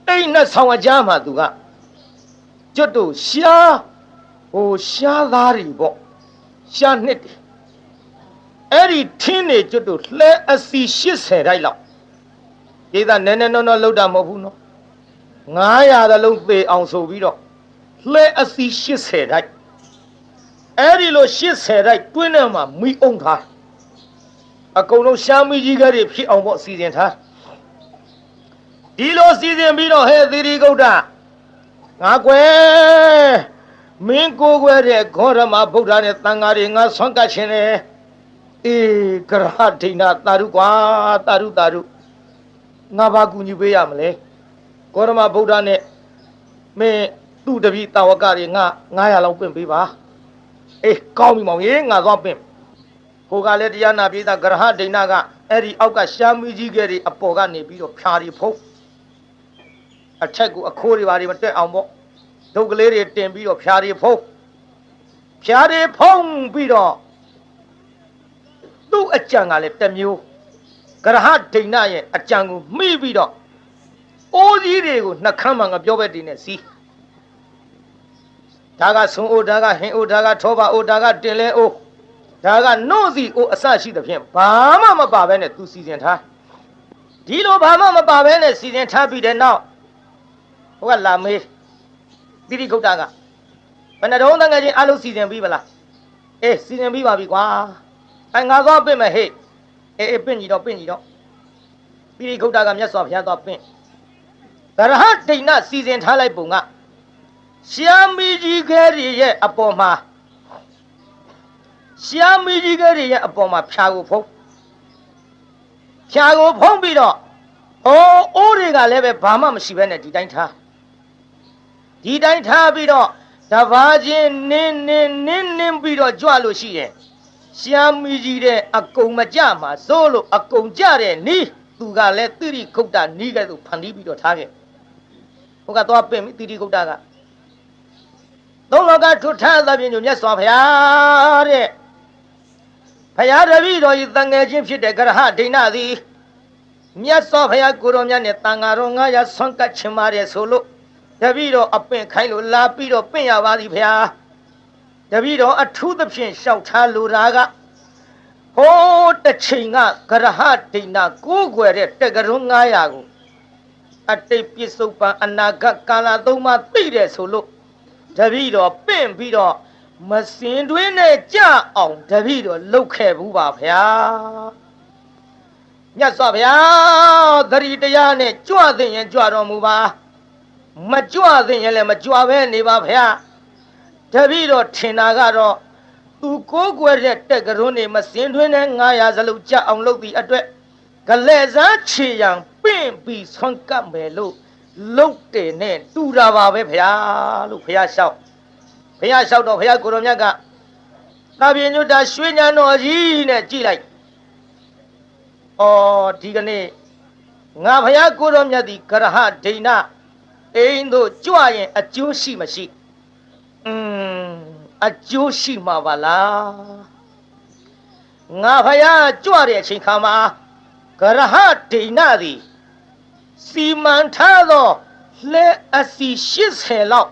哎，那唱我讲嘛，都个，这都下哪里不？下那的， အဲ့ဒီထင်းနေကျွတ်တို့လှဲအစီ80တိုက်လောက်ဒီသာနည်းနည်းနော်လောက်တာမဟုတ်ဘူးနော်900တလုံးသေအောင်ဆိုပြီးတော့လှဲအစီ80တိုက်အဲ့ဒီလို80တိုက်တွင်းထဲမှာမိအောင်ထားအကုန်လုံးရှားမီကြီးကတွေဖြစ်အောင်ပေါ့စီစဉ်ထားဒီလိုစီစဉ်ပြီးတော့ဟဲ့သီရိဂုတ်တငါကွယ်မင်းကိုယ်ွယ်တဲ့ဂေါရမဗုဒ္ဓနဲ့တန်ဃာတွေငါဆွမ်းကတ်ခြင်းနဲ့အေးကရဟဒိဏတာရုကွာတာရုငါဘာကူညီပေးရမလဲဂေါရမဗုဒ္ဓနဲ့မင်းသူ့တပည့်တာဝကတွေငါ900လောက်ပင့်ပေးပါအေးကောင်းပြီမောင်ရေငါသွားပင့်ဟိုကလည်းတရားနာပြေးတာကရဟဒိဏကအဲ့ဒီအောက်ကရှားမီကြီးကတွေအပေါ်ကနေပြီးတော့ဖြာတွေဖုံးအထက်ကိုအခိုးတွေပါတွေမတက်အောင်ပေါ့ဒုတ်ကလေးတွေတင်ပြီးတော့ဖြာတွေဖုံးပြီးတော့သူ့အကြံကလည်းတစ်မျိုးကရဟဒိဏရဲ့အကြံကိုမှီပြီးတော့အိုးကြီးတွေကိုနှခမ်းမှငါပြောပဲတင်နေစီဒါကဆွန်အိုးဒါကဟင်အိုးဒါကထောပါအိုးဒါကတင်လဲအိုးဒါကနို့စီအိုးအစရှိသဖြင့်ဘာမှမပါဘဲနဲ့သူစီစဉ်ထားဒီလိုဘာမှမပါဘဲနဲ့စီစဉ်ထားပြီးတဲ့နောက်ဟိုကလာမေးသီရိဂုတ်တကဘယ်နှတုံးတန်ငယ်ချင်းအလုံးစီစဉ်ပြီးဗလားအေးစီစဉ်ပြီးပါပြီကွာငါသွားပင့်မယ်ဟေ့အေးပင့်ကြည့်တော့သီရိဂုတ်တကမြတ်စွာဘုရားသွားပင့်ကရဟဒိဏစီစဉ်ထားလိုက်ပုံကရှားမီကြီးခဲတွေရဲ့အပေါ်မှာဖြာကိုဖုံးပြီးတော့အိုးတွေကလည်းပဲဘာမှမရှိဘဲနဲ့ဒီတိုင်းထားပြီးတော့တဘာချင်းနင်းပြီးတော့ကြွလို့ရှိရင်ရှားမီကြီးတဲ့အကုန်မကြမှာစိုးလို့အကုန်ကြတဲ့နီးသူကလည်းသီရိဂုတ်တနီးကဲ့သို့ဖန်တီးပြီးတော့ထားခဲ့ဟိုကသွားပင့်ပြီသီရိဂုတ်တကသုံးလောကထွတ်ထားသဖြင့်မြတ်စွာဘုရားတဲ့ဘုရားတပည့်တော်ဤတန်ငယ်ချင်းဖြစ်တဲ့ကရဟဒိဏသည်မြတ်စွာဘုရားကိုရောမြတ်နဲ့တန်ဃာတော်900ဆွမ်းကတ်ချင်ပါတယ်ဆိုလို့တပည့်တော်အပင့်ခိုင်းလို့လာပြီးတော့ပင့်ရပါသည်ဘုရားတပည့်တော်အထူးသဖြင့်လျှောက်ထားလိုတာကဟိုးတစ်ချိန်ကကရဟဒိဏကိုးကွယ်တဲ့တက္ကရုံ900ကိုအတိတ်ပြစ္ဆုတ်ပံအနာဂတ်ကာလသုံးပါသိတယ်ဆိုလို့တပည့်တော်ပင့်ပြီးတော့မစင်တွင်းနဲ့ကြအောင်တပည့်တော်လှုပ်ခဲ့ဘူးပါဗျာမြတ်စွာဘုရားသတိတရားနဲ့ကြွသိရင်ကြွတော်မူပါမကြွသိရင်လည်းမကြွပဲနေပါဗျာတပည့်တော်ထင်တာကတော့သူကိုးကွယ်တဲ့တက်ကရုံးနေမစင်တွင်းနဲ့900စလုံးကြအောင်လုပ်ပြီးအတွက်ကလဲစားချေရန်ပင့်ပြီးဆွမ်းကပ်မယ်လို့လုတ်တယ်နဲ့တူတာပါပဲဗျာလို့ဘုရားလျှောက်တော့ဘုရားကိုယ်တော်မြတ်ကသာပြေညွတ်တာရွှေညာတော်ကြီးနဲ့ကြည်လိုက်ဒီကနေ့ငါဘုရားကိုယ်တော်မြတ်ဒီကရဟဒိဏအိမ်တို့ကြွရင်အကျိုးရှိမရှိအကျိုးရှိမှာပါလားငါဘုရားကြွတဲ့အချိန်ခါမှာကရဟဒိဏသည်စီမံထားသောလဲအစီ80လောက်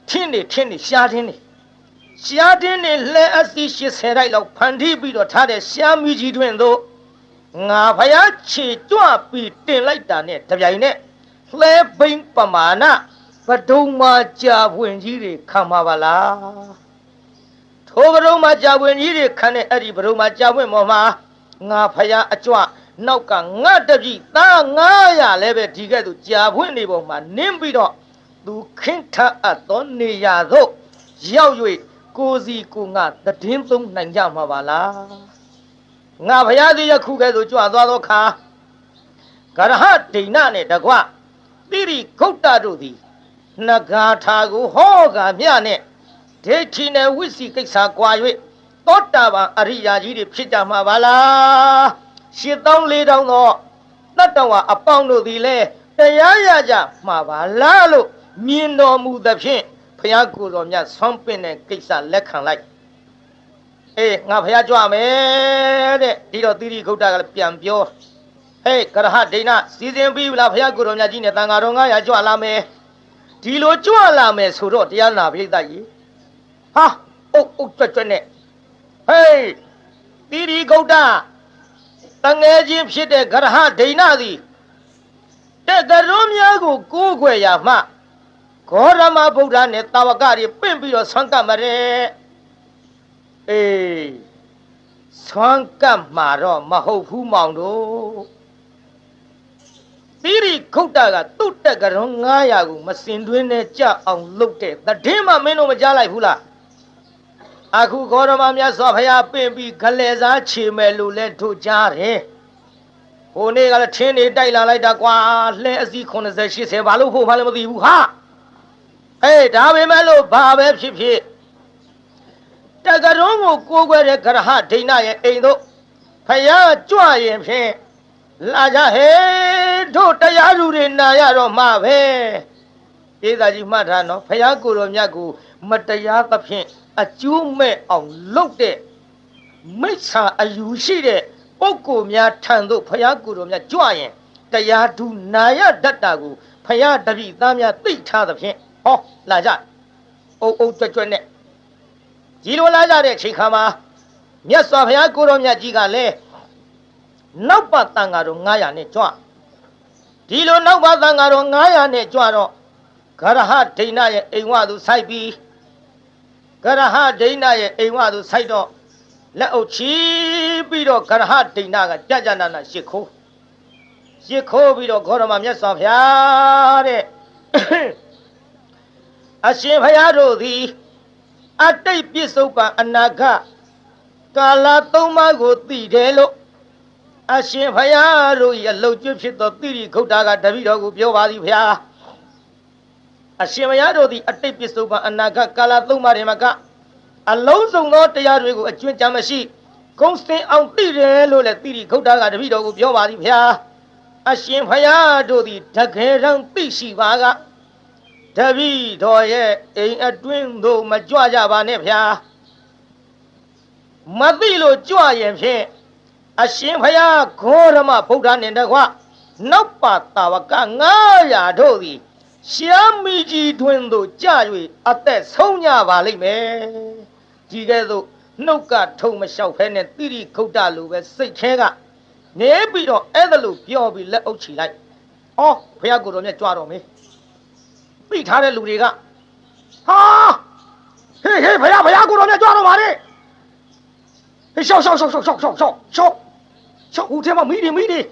ထင်းနေရှားထင်းနေလဲအစီ80တိုက်လောက်ဖန်တီးပြီးတော့ထားတဲ့ရှားမီကြီးတွင်သို့ငါဘုရားခြေကြွပြီးတင်လိုက်တာနဲ့တပြိုင်နက်လဲဘိန်းပမာဏဘဒုံမာကြာပွင့်ကြီးတွေခံပါပါလားထိုဘဒုံမာကြာပွင့်ကြီးတွေခံတဲ့အဲ့ဒီဘဒုံမာကြာပွင့်ပေါ်မှာငါဘုရားအကြွနောက်ကငါတပည့်သား900လည်းပဲဒီကဲ့သို့ကြာပွင့်နေပေါ်မှာနင်းပြီးတော့သူခင်းထအပ်သောနေရာသို့ရောက်၍ကိုစီကိုငါတည်င်းသုံးနိုင်ကြမှာပါလားငါဘုရားသည်ယခုကဲ့သို့ကြွသွားသောခါကရဟဒိဏနဲ့တကွသီရိဂုတ်တတို့သည်နဂါထာကိုဟောကမြနဲ့ဒိဋ္ဌိနဲ့ဝိစီကိစ္စကွာ၍သောတာပန်အရိယာကြီးတွေဖြစ်ကြမှာပါလား8400သောတတ္တဝါအပေါင်းတို့သည်လည်းတရားရကြမှာပါလားလို့မြင်တော်မူသဖြင့်ဘုရားကိုယ်တော်မြတ်ဆွမ်းပင့်တဲ့ကိစ္စလက်ခံလိုက်ငါဘုရားကြွမယ်တဲ့ဒီတော့သီရိဂုတ်တကလည်းပြန်ပြောကရဟဒိဏစီစဉ်ပြီးလားဘုရားကိုယ်တော်မြတ်ကြီးနဲ့တန်ဃာတော်900ကြွလာမယ်ဒီလိုကြွလာမယ်ဆိုတော့တရားနာပိဋကကြီးဟာအုတ်ကျွတ်နဲ့ဘ嘿，地理狗蛋，当眼睛皮的可哈对那的，这个肉面个古怪呀嘛，可他妈不然呢，大瓦咖喱并不要穿干嘛的，哎，穿干嘛了？马后铺忙着。地理狗蛋个都这个人哎呀个，么新村的家昂路的，那天嘛没那么家来胡啦。အခုခေါ်တော်မမြတ်စွာဘုရားပင့်ပြီးခလဲစားချေမယ်လို့လဲထုတ်ကြတယ်။ဟိုနေ့ကလည်းထင်းနေတိုက်လာလိုက်တာကွာလှဲအစီ80 80ဘာလို့ဖို့မှလည်းမသိဘူးဟာ။အေးဒါပေမဲ့လို့ဘာပဲဖြစ်ဖြစ်တက္ကရုံးကိုကိုးကွယ်တဲ့ဂရဟဒိဏရဲ့အိမ်တို့ဘုရားကြွရင်ဖြင့်လာကြဟဲ့တို့တရားလူတွေနာရတော့မှပဲ။ဒေသကြီးမှတ်ထားနော်ဘုရားကိုယ်တော်မြတ်ကိုမတရားသဖြင့်အကျိုးမဲ့အောင်လုပ်တဲ့မိစ္ဆာအယူရှိတဲ့ပုဂ္ဂိုလ်များထံသို့ဘုရားကိုယ်တော်များကြွရင်တရားဓုနာယတတ္တကိုဘုရားတပည့်သားများသိထားသဖြင့်ဟောလာကြအုပ်အုပ်ကြွကြွနဲ့ဒီလိုလာကြတဲ့အချိန်ခါမှာမြတ်စွာဘုရားကိုယ်တော်မြတ်ကြီးကလည်းနောက်ပါတန်ဃာတော်900နဲ့ကြွဒီလိုနောက်ပါတန်ဃာတော်900နဲ့ကြွတော့ဂရဟဒိဏရဲ့အိမ်ဝသူစိုက်ပြီးဂရဟဒိဏရဲ့အိမ်ဝသူစိုက်တော့လက်အုပ်ချီပြီးတော့ဂရဟဒိဏကကြကြနာနာရှ िख ိုးပြီးတော့ဂေါရမမြတ်စွာဘုရားတဲ့အရှင်ဘုရားတို့သည်အတိတ်ပြစ္ဆုတ်ပံအနာဂတ်ကာလသုံးပါးကိုသိတယ်လို့အရှင်ဘုရားတို့ရဲ့လှုပ်ကျွဖြစ်သောတိရိခုတ်တာကတပည့်တော်ကိုပြောပါသည်ဘုရားအရှင်ဘုရားတို့သည်အတိတ်ပစ္စုပန်အနာဂတ်ကာလသုံးပါးထဲမှာကအလုံးစုံသောတရားတွေကိုအကျွမ်းကြံမရှိဂုံစင်အောင်သိတယ်လို့လည်းတိရိခုတ်တာကတပည့်တော်ကိုပြောပါသည်ဘုရားအရှင်ဘုရားတို့သည်တကယ်တမ်းသိရှိပါကတပည့်တော်ရဲ့အိမ်အတွင်းသို့မကြွကြပါနဲ့ဘုရားမသိလို့ကြွရင်ဖြင့်အရှင်ဘုရားဂေါရမဗုဒ္ဓနှင့်တကွနောက်ပါတာဝက900တို့သည်ရှားမီကြီးတွင်သို့ကြ၍အသက်ဆုံးကြပါလိမ့်မယ်ဒီကဲ့သို့နှုတ်ကထုံမလျှောက်ဖဲနဲ့တိရိခုတ်တလိုပဲစိတ်ထဲကနေပြီးတော့အဲ့ဒါလိုပြောပြီးလက်အုပ်ချီလိုက်ဟောဘုရားကိုယ်တော်မြတ်ကြွတော်မေးသိထားတဲ့လူတွေကဟာဟေးဘုရားကိုယ်တော်မြတ်ကြွတော်ပါလေဟေးရှောက်ဦးထဲမှာမိတယ်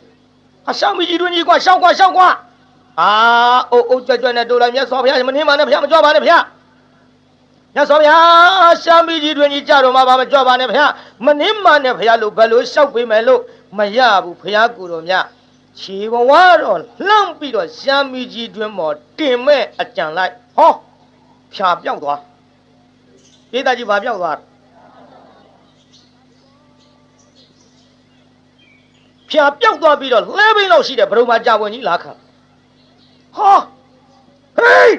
အရှောက်မီကြီးတွင်ကြီးကွာရှောက်ကွာအိုးကြွနဲ့တို့လိုက်မြတ်စွာဘုရားမနှင်းပါနဲ့ဘုရားမကြွပါနဲ့ဘုရားမြတ်စွာဘုရားရှာမီကြီးတွင်ကြီးကြတော့မှာပါမကြွပါနဲ့ဘုရားမနှင်းပါနဲ့ဘုရားလို့ဘယ်လိုလျှောက်ပေးမယ်လို့မရဘူးဘုရားကိုယ်တော်မြတ်ခြေဘဝတော့လှမ်းပြီးတော့ရှာမီကြီးတွင်မော်တင်မဲ့အကြံလိုက်ဟောဖြာပြောက်သွားဒေသကြီးဘာပြောက်သွားဖြာပြောက်သွားပြီးတော့လဲဘိန်းလောက်ရှိတဲ့ဘုံမှာကြာပွင့်ကြီးလာခံဟာဟေး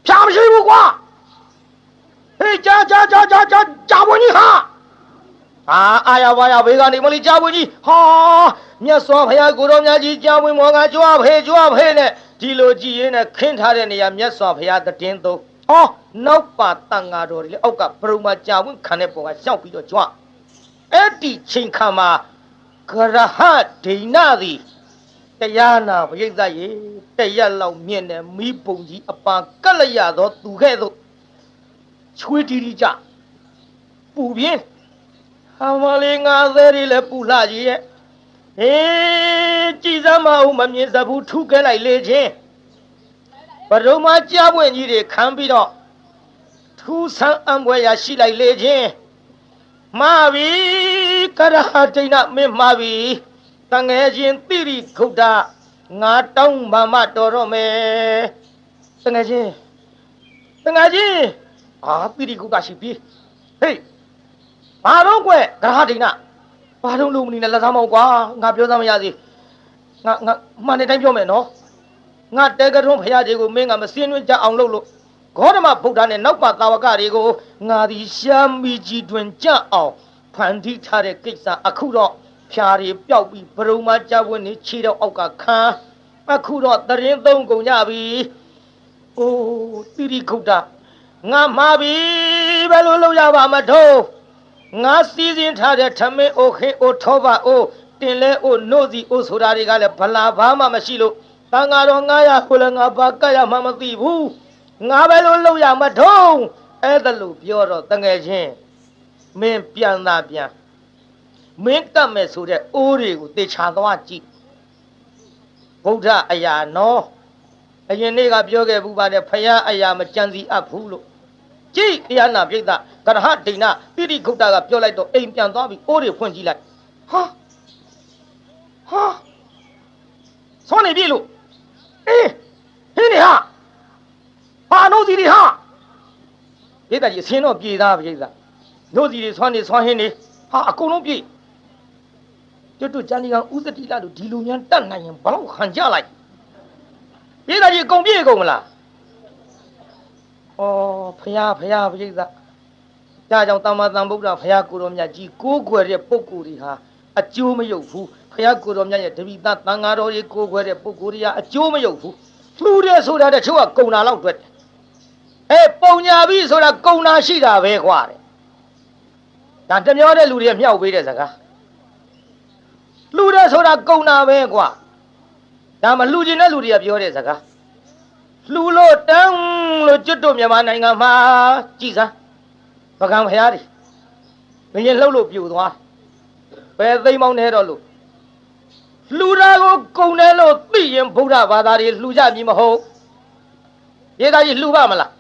ဖြာမရှိဘူးကွာဟေးကြာပွင့်ကြီးဟာအာရဝါရဘေးကနေမလီကြာပွင့်ကြီးဟာမြတ်စွာဘုရားကိုတော်မြတ်ကြီးကြာပွင့်မောကကြွားဖေးနဲ့ဒီလိုကြည်ရင်းနဲ့ခင်းထားတဲ့နေရာမြတ်စွာဘုရားတည်င်းသုံးဟောနောက်ပါတန်ဃာတော်တွေလေအောက်ကဘုံမှာကြာပွင့်ခံတဲ့ပုံကရှောက်ပြီးတော့ကြွအဲ့ဒီချိန်ခါမှာဂရဟဒိဏသည်တရားနာပရိသတ်ရေတရက်လောက်မြင့်တဲ့မိဘုံကြီးအပန်ကလျသောသူခဲ့သို့ချွေးတီတီကြပူပြင်းဟာမလေးငါသေးရီလည်းပူလှကြီးရဲ့ဟေးကြည်စမ်းမအောင်မမြင်စဘူးထုခဲ့လိုက်လေချင်းဘရုံမကြားပွင့်ကြီးတွေခံပြီးတော့ထူးဆန်းအံပွဲရရှိလိုက်လေချင်းမာပြီကရဟဒိဏမင်းမာပြီတငယ်ချင်းတိရိခုတ်တာငါတောင်းပါမတော်တော့မယ်တငယ်ချင်းတိရိခုတ်တာရှိပြီဟေးဘာတော့ကွကရဟဒိဏဘာတော့လူမနေနဲ့လက်စားမောက်ကွာငါပြောသားမရသေးငါမှန်တဲ့တိုင်းပြောမယ်နော်ငါတဲကထုံးဖရာကြီးကိုမင်းကမစင်းတွင်းကြအောင်လုပ်လို့ဂေါတမဗုဒ္ဓနဲ့နောက်ပါတာဝကတွေကိုငါဒီရှာမီကြီးတွင်ကြအောင်ဖန်တီးထားတဲ့ကိစ္စအခုတော့ဖြာတွေပျောက်ပြီးဘရုံမကြဝင်းနေခြေတော့အောက်ကခံအခုတော့တရင်သုံးကုန်ကြပြီအိုးတိရိခုတ်တာငါမှာပြီ ကြီးပဲလို့လုပ်ရပါမထိုးငါစီးစင်းထားတဲ့ထမင်းအိုခေအိုထောပါအိုတင်လဲအိုနို့စီအိုဆိုတာတွေကလည်းဗလာဘာမှမရှိလို့တန်ဃာတော်900ကိုလည်းငါဘာကရမှမသိဘူးငါပဲလို့လုပ်ရမထိုးအဲ့ဒါလို့ပြောတော့တငယ်ချင်းမင်းပြန်သာပြန်မင်းကတ်မဲ့ဆိုတဲ့အိုးတွေကိုတေချာသွားကြည့်ဗုဒ္ဓအရာနော်အရင်နေ့ကပြောခဲ့ဘူးပါတယ်ဖယားအရာမကြံစီအပ်ဘူးလို့ကြည့်တရားနာပြိဿကရဟဒိဏပိဋိခုတ်တာကပြောလိုက်တော့အိမ်ပြန်သွားပြီးအိုးတွေဖွင့်ကြည့်လိုက်ဟာဆောင်းနေပြီလို့အေးဟင်းနေဟာနို့စီတွေဟာပြိဿကြီးအစင်းတော့ပြေသားပြိဿနို့စီတွေဆွမ်းနေဆွမ်းဟင်းနေဟာအကုန်လုံးပြေကျွတ်တို့ကျန်ဒီကောင်ဥသတိလာလို့ဒီလူများတတ်နိုင်ရင်ဘလောက်ခံကြလိုက်ပြိဿကြီးအကုန်ပြေကုန်မလားဩဖယားပြိဿဒါကြောင့်တမ္မာတန်ဗုဒ္ဓဖယားကိုတော်မြတ်ကြီးကိုးကွယ်တဲ့ပုဂ္ဂိုလ်တွေဟာအကျိုးမရုပ်ဘူးဖယားကိုတော်မြတ်ရဲ့တပိသသံဃာတော်ကြီးကိုးကွယ်တဲ့ပုဂ္ဂိုလ်တွေဟာအကျိုးမရုပ်ဘူးလှူတဲ့ဆိုတာတချို့ကကုံနာလောက်တွေ့တယ်ပုံညာပြီဆိုတာကုံနာရှိတာပဲကွာတဲ့ဒါတမျောတဲ့လူတွေမြောက်ပေးတဲ့စကားလှူတဲ့ဆိုတာကုံနာပဲကွာဒါမလှူခြင်းတဲ့လူတွေကပြောတဲ့စကားလှူလို့တန်းလို့ကျွတ်တို့မြန်မာနိုင်ငံမှာကြည်စမ်းပကံဖရားတွေမင်းရင်လှုပ်လို့ပြူသွားပဲသိမ်းမောင်းနေတော့လို့လှူတာကိုကုံတယ်လို့သိရင်ဗုဒ္ဓဘာသာတွေလှူကြပြီမဟုတ်ရေးသားကြီးလှူပါမလား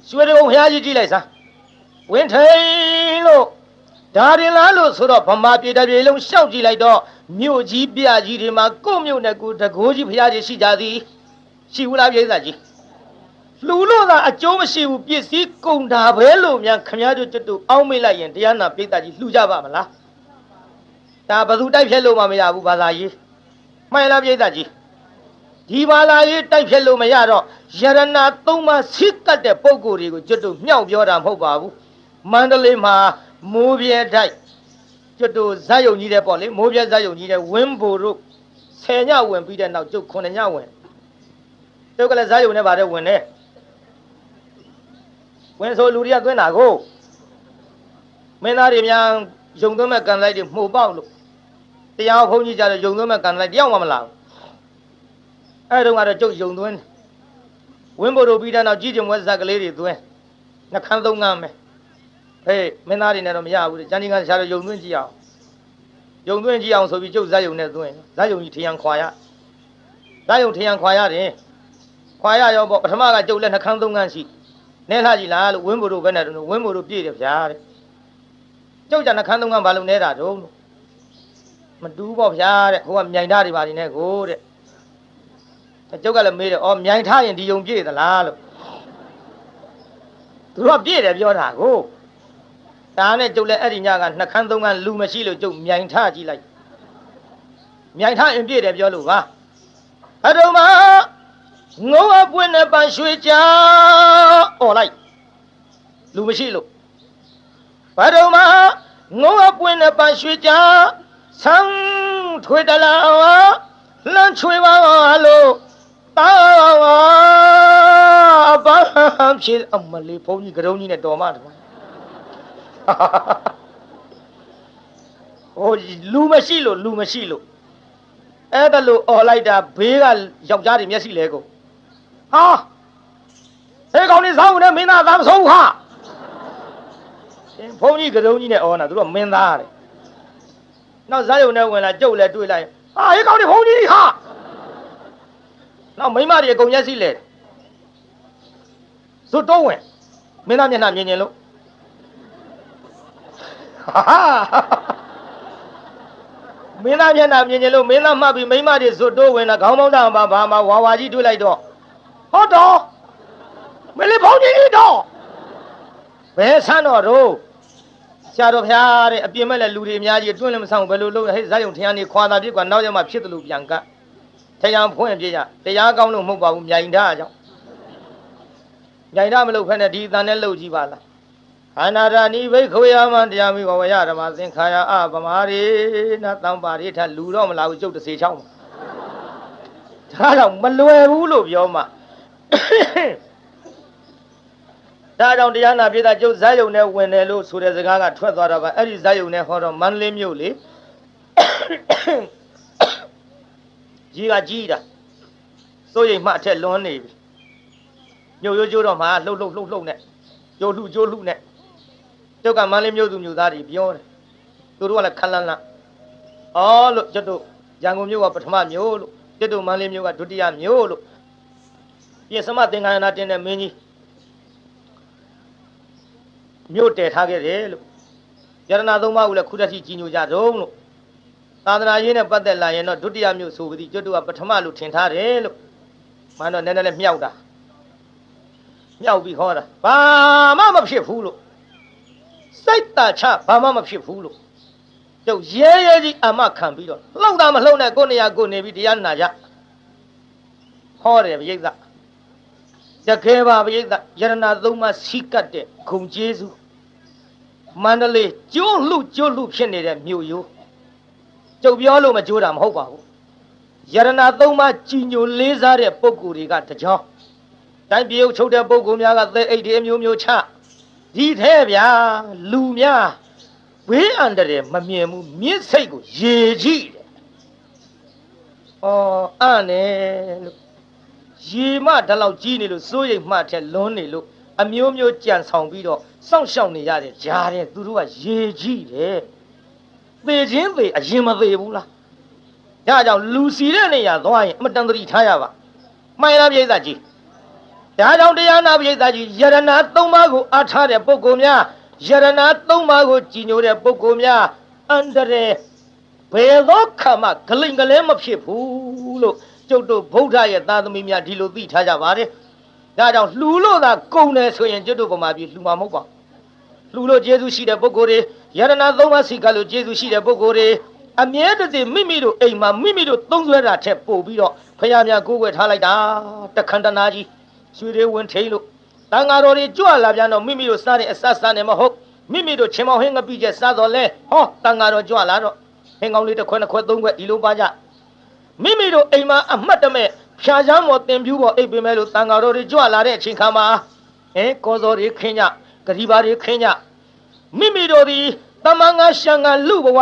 ရွှေတုံဖရားကြီးကြည့်လိုက်စမ်းဝင်းထိန်လို့ဒါရင်လားလို့ဆိုတော့ဗမာပြည်တစ်ပြည်လုံးရှောက်ကြည့်လိုက်တော့မြို့ကြီးပြကြီးတွေမှာကို့မြို့နဲ့ကိုတကိုးကြီးဖရားကြီးရှိကြသည်ရှိဘူးလားပြည်သားကြီးလှူလို့သာအကျိုးမရှိဘူးပစ္စည်းကုန်တာပဲလို့များခမည်းတော်ကျွတ်တူအောင်းမိလိုက်ရင်တရားနာပြည်သားကြီးလှူကြပါမလားဒါဘယ်သူတိုက်ဖြတ်လို့မှမရဘူးဘာသာရေးမှန်လားပြည်သားကြီးဒီဘာသာရေးတိုက်ဖြတ်လို့မရတော့ယရဏသုံးပါးစိတ်ကတ်တဲ့ပုံကိုယ်တွေကိုကျွတ်တူမြောက်ပြောတာမဟုတ်ပါဘူးမန္တလေးမှာမိုးပြဲတိုက်ကျွတ်တူဇာတ်ယုံကြီးတဲ့ပေါ့လေမိုးပြဲဇာတ်ယုံကြီးတဲ့ဝင်းဘိုတို့10ညဝင်ပြီးတဲ့နောက်ကျုပ်9ညဝင်ကျုပ်ကလည်းဇာတ်ယုံနဲ့ဗါတဲ့ဝင်နေဝင်ဆိုလူတွေကသွင်းတာကိုမင်းသားတွေများယုံသွင်းမဲ့ကန်လိုက်တွေမှုပေါက်လို့တရားဘုန်းကြီးကြတော့ယုံသွင်းမဲ့ကန်လိုက်တယောက်မှမလာဘူးအဲ့တုန်းကတော့ကျုပ်ယုံသွင်းဝင်းဘိုတို့ပြီးတဲ့နောက်ကြီးကျုံဝဲဇက်ကလေးတွေသွင်းနှခမ်းသုံးငန်းပဲဟေးမင်းသားတွေနဲ့တော့မရဘူးလေကျန်ဒီကရှာတော့ယုံသွင်းကြည့်အောင်ယုံသွင်းကြည့်အောင်ဆိုပြီးကျုပ်ဇက်ယုံနဲ့သွင်းဇက်ယုံကြီးထရန်ခွာရဇက်ယုံထရန်ခွာရတယ်ခွာရရောပေါ့ပထမကကျုပ်လည်းနှခမ်းသုံးငန်းရှိနဲလှကြည့်လားလို့ဝင်းဘိုတို့ပဲနဲ့တော့ဝင်းဘိုတို့ပြည့်တယ်ဗျာတဲ့ကျုပ်ကြနှခမ်းသုံးငန်းဘာလို့နဲတာတုံးလို့မတူးပေါ့ဗျာတဲ့ဟိုကမြိုင်ထားတွေပါနေနဲ့ကိုတဲ့ကျုပ်ကလည်းမေးတယ်အော်မြိုင်ထားရင်ဒီယုံပြည့်သလားလို့သူတို့ကပြည့်တယ်ပြောတာကိုဒါနဲ့ကျုပ်လည်းအဲ့ဒီညကနှခမ်းသုံးငန်းလူမရှိလို့ကျုပ်မြိုင်ထားကြည့်လိုက်မြိုင်ထားရင်ပြည့်တယ်ပြောလို့ပါအတုံးမငုံအပွင့်နဲ့ပန်းရွှေချာអော်လိုက်လူမရှိလို့ဘာတုံးမငုံအပွင့်နဲ့ပန်းရွှေချာဆန်းထွေတလာလမ်းချွေပါလို့တာဘာဖြစ်အမလေးဘုန်းကြီးကရုံးကြီးနဲ့တော်မတယ်ဟိုလူမရှိလို့အဲ့ဒါလို့អော်လိုက်တာဘေးကယောက်ျားတွေမျက်စိလဲကုန်ဟာဟဲ့ကောင်လေးစောင်းနေမင်းသားသားမဆုံးဟာဘုန်းကြီးကရုံးကြီးနဲ့អော်တာသူတို့မင်းသားတဲ့နောက်ဇာတ်ယုံနဲ့ဝင်လာကြုတ်လဲတွေ့လိုက်ဟာဟဲ့ကောင်လေးဘုန်းကြီးဟာနောက်မိမတွေအကုန်မျက်စိလဲဇွတ်တော့ဝင်မင်းသားမျက်နှာမြင်လို့မင်းသားမျက်နှာမြင်လို့မင်းသားမှတ်ပြီးမိမတွေဇွတ်တော့ဝင်တာခေါင်းပေါင်းတာဘာမှဝါဝါကြီးတွေ့လိုက်တော့ဟုတ်တော့မလေးဘုန်းကြီးတော့ဘယ်ဆန်းတော့တို့ဆရာတော်ဖျားတဲ့အပြင်မဲ့လည်းလူတွေအများကြီးအတွင်းလည်းမဆောင်ဘယ်လိုလုပ်ဟဲ့ဇာတ်ယုံထရန်နေခွာတာပြစ်ကနောက်ရက်မှဖြစ်တယ်လို့ပြန်ကထရန်ဖွင့်ပြရတရားကောင်းလို့မဟုတ်ပါဘူးမြိုင်ထားကြောင့်မြိုင်ထားမလုပ်ဖက်နဲ့ဒီအတန်နဲ့လှုပ်ကြည့်ပါလားအနာရဏိဘိခွေယမတရားမိဘဝရဓမ္မသင်္ခါရအပမာရိနသံပါရိထလူတော့မလာဘူးကျုပ်တစ်စေချောင်းဒါတော့မလွယ်ဘူးလို့ပြောမှ ဒါကြောင့်တရားနာပြည်သားကျုပ်ဇာယုံနဲ့ဝင်တယ်လို့ဆိုတဲ့စကားကထွက်သွားတော့ပါအဲ့ဒီဇာယုံနဲ့ဟောတော့မန္တလေးမြို့လေကြီးကကြီးတာစိုးရိမ်မှအထက်လွန်နေပြီမြို့ရိုးကျိုးတော့မှလှုပ်နဲ့ကျိုးလှနဲ့ကျုပ်ကမန္တလေးမြို့သူမြို့သားတွေပြောတယ်သူတို့ကလည်းခလန်းလန်းအော်လို့ကျုပ်တို့ရန်ကုန်မြို့ကပထမမြို့လို့ကျုပ်တို့မန္တလေးမြို့ကဒုတိယမြို့လို့ပြင်စမသင်္ကန်းနာတင်တဲ့မင်းကြီးမြို့တည်ထားခဲ့တယ်လို့ယရဏသုံးပါးကိုလည်းခုတည်းကြီးညိုကြတော့လို့သာသနာရေးနဲ့ပတ်သက်လာရင်တော့ဒုတိယမြို့ဆိုပြီးကျွတ်တို့ကပထမလို့ထင်ထားတယ်လို့မှန်တော့နည်းနည်းလေးမြောက်ပြီးဟောတာဘာမှမဖြစ်ဘူးလို့စိတ်တာချဘာမှမဖြစ်ဘူးလို့ကျုပ်ရဲကြီးအမခံပြီးတော့လှုပ်တာမလှုပ်နဲ့ကိုနေရာကိုနေပြီးတရားနာကြဟောတယ်ပြိဿတကယ်ပါပြိဿယရဏသုံးပါးစီကတ်တဲ့ဂုံကျေးဇူးမန္တလေးကျိုးလှဖြစ်နေတဲ့မြို့ရိုးကျုပ်ပြောလို့မကြိုးတာမဟုတ်ပါဘူးယရဏသုံးပါးကြည်ညိုလေးစားတဲ့ပုဂ္ဂိုလ်တွေကတကြောင်တိုင်းပြည်ချုပ်တဲ့ပုဂ္ဂိုလ်များကသဲအိတ်တွေမျိုးချဒီထဲဗျာလူများဝေးအန္တရာယ်မမြင်ဘူးမြင့်စိတ်ကိုရေကြည့်တယ်အဲ့နဲ့လို့ရေမတလောက်ကြီးနေလို့စိုးရိမ်မှထက်လွန်းနေလို့အမျိုးကြံဆောင်ပြီးတော့စောင့်ရှောက်နေရတဲ့ကြားတဲ့သူတို့ကရေကြည့်တယ်သေခြင်းသေအရင်မသေးဘူးလားဒါကြောင့်လူစီတဲ့နေရာသွားရင်အမတန်တတိထားရပါမှန်လားပြိဿကြီးဒါကြောင့်တရားနာပြိဿကြီးယရဏသုံးပါးကိုအားထားတဲ့ပုဂ္ဂိုလ်များယရဏသုံးပါးကိုကြည်ညိုတဲ့ပုဂ္ဂိုလ်များအန္တရာယ်ဘယ်သောခါမှဂလိမ်ကလဲမဖြစ်ဘူးလို့ကျုပ်တို့ဗုဒ္ဓရဲ့သားသမီးများဒီလိုသိထားကြပါတယ်ဒါကြောင့်လှူလို့သာကုန်တယ်ဆိုရင်ကျုပ်တို့ဗမာပြည်လှူမှာမဟုတ်ပါလှူလို့ကျေးဇူးရှိတဲ့ပုဂ္ဂိုလ်တွေယရဏသုံးပါးစီကလို့ကျေးဇူးရှိတဲ့ပုဂ္ဂိုလ်တွေအမြဲတစေမိမိတို့အိမ်မှာမိမိတို့သုံးဆွဲတာထက်ပို့ပြီးတော့ဖယားများကိုးကွယ်ထားလိုက်တာတခန္တနာကြီးရွှေတွေဝင်ထိန်လို့တန်ဃာတော်တွေကြွလာပြန်တော့မိမိတို့စားတဲ့အစစားနဲ့မဟုတ်မိမိတို့ချင်းမောင်ဟင်းငပိချက်စားတော့လဲဟောတန်ဃာတော်ကြွလာတော့ဟင်းကောင်းလေးတစ်ခွက်နှစ်ခွက်သုံးခွက်ဒီလိုပါကြမိမိတို့အိမ်မှာအမှတ်တမဲ့ဖြာချမ်းပေါ်တင်ပြူးပေါ်အိပ်ပေမဲ့လို့တန်ဃာတော်တွေကြွလာတဲ့အချိန်ခါမှာကောစောတွေခင်းကြဂတိပါတွေခင်းကြမိမိတို့ဒီတမန်ငါရှံငါလူဘဝ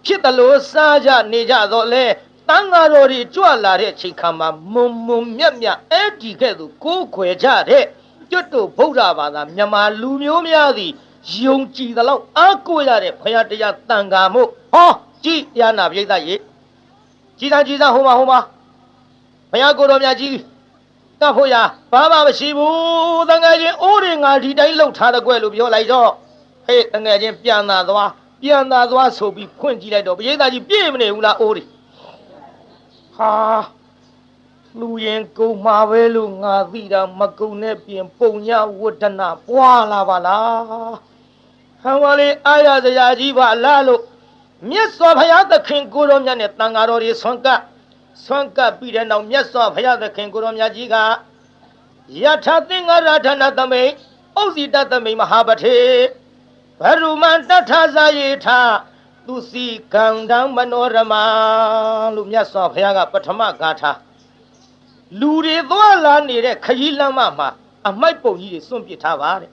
ဖြစ်တယ်လို့စားကြနေကြတော့လဲတန်ဃာတော်တွေကြွလာတဲ့အချိန်ခါမှာမုံမြတ်အဲ့ဒီကဲ့သို့ကိုးခွေကြတဲ့ကျွတ်တို့ဗုဒ္ဓဘာသာမြန်မာလူမျိုးများသည်ယုံကြည်သလောက်အားကိုးရတဲ့ဘုရားတရားတန်ခါမှုဟောကြည်တရားနာပြိဿရေကြည်သာဟိုမှာဘုရားကိုယ်တော်မြတ်ကြီးတတ်ဖို့ရဘာမှမရှိဘူးတန်ခါချင်းအိုးတွေငါဒီတိုင်းလှုပ်ထားတဲ့ကွယ်လို့ပြောလိုက်တော့ဟေးတန်ခါချင်းပြန်သာသွားဆိုပြီးဖွင့်ကြည့်လိုက်တော့ပြိဿကြီးပြည့်မနေဘူးလားအိုးတွေဟာလူရင်ကုံမှာပဲလို့ငါသိတာမကုံနဲ့ပြင်ပုံညဝတ္တနာပွာလာပါလားဟံဝလေးအာရစရာကြီးပါလားလို့မြတ်စွာဘုရားသခင်ကိုရောမြတ်နဲ့တန်ဃာတော်တွေဆွမ်းကပ်ပြီးတဲ့နောက်မြတ်စွာဘုရားသခင်ကိုရောမြတ်ကြီးကယထာသင်္ဃရဌာနသမိတ်ဩဇိတသမိတ်မဟာပထေဘရုမန္တထဇာယေထသူစီကံတံမနောရမလို့မြတ်စွာဘုရားကပထမဂါထာလူတွေသွားလာနေတဲ့ခရီးလမ်းမှာအမိုက်ပုံကြီးတွေစွန့်ပစ်ထားပါတဲ့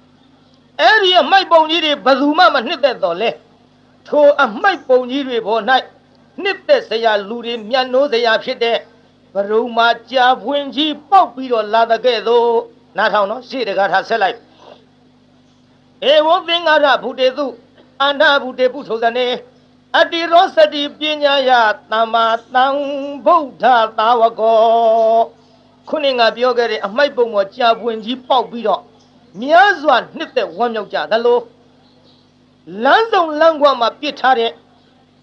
အဲ့ဒီအမိုက်ပုံကြီးတွေဘယ်သူမှမနှစ်သက်တော့လဲထိုအမိုက်ပုံကြီးတွေပေါ်၌နှစ်သက်စရာလူတွေမြတ်နိုးစရာဖြစ်တဲ့ဘရုံမာကြာဖွင့်ကြီးပေါက်ပြီးတော့လာတဲ့ကဲ့သို့နားထောင်နော်ရှေ့တကားထားဆက်လိုက်ဧဝံသင်္ဃရဘုတေတုအန္တဘုတေပုထုဇနေအတ္တိရောစတိပညာယသမ္မာသံဗုဒ္ဓသာဝကောခုနကပြောခဲ့တဲ့အမိုက်ပုံပေါ်ကြာပွင့်ကြီးပေါက်ပြီးတော့များစွာနှစ်သက်ဝမ်းမြောက်ကြသလိုလမ်းဆောင်လမ်းကွာမှာပစ်ထားတဲ့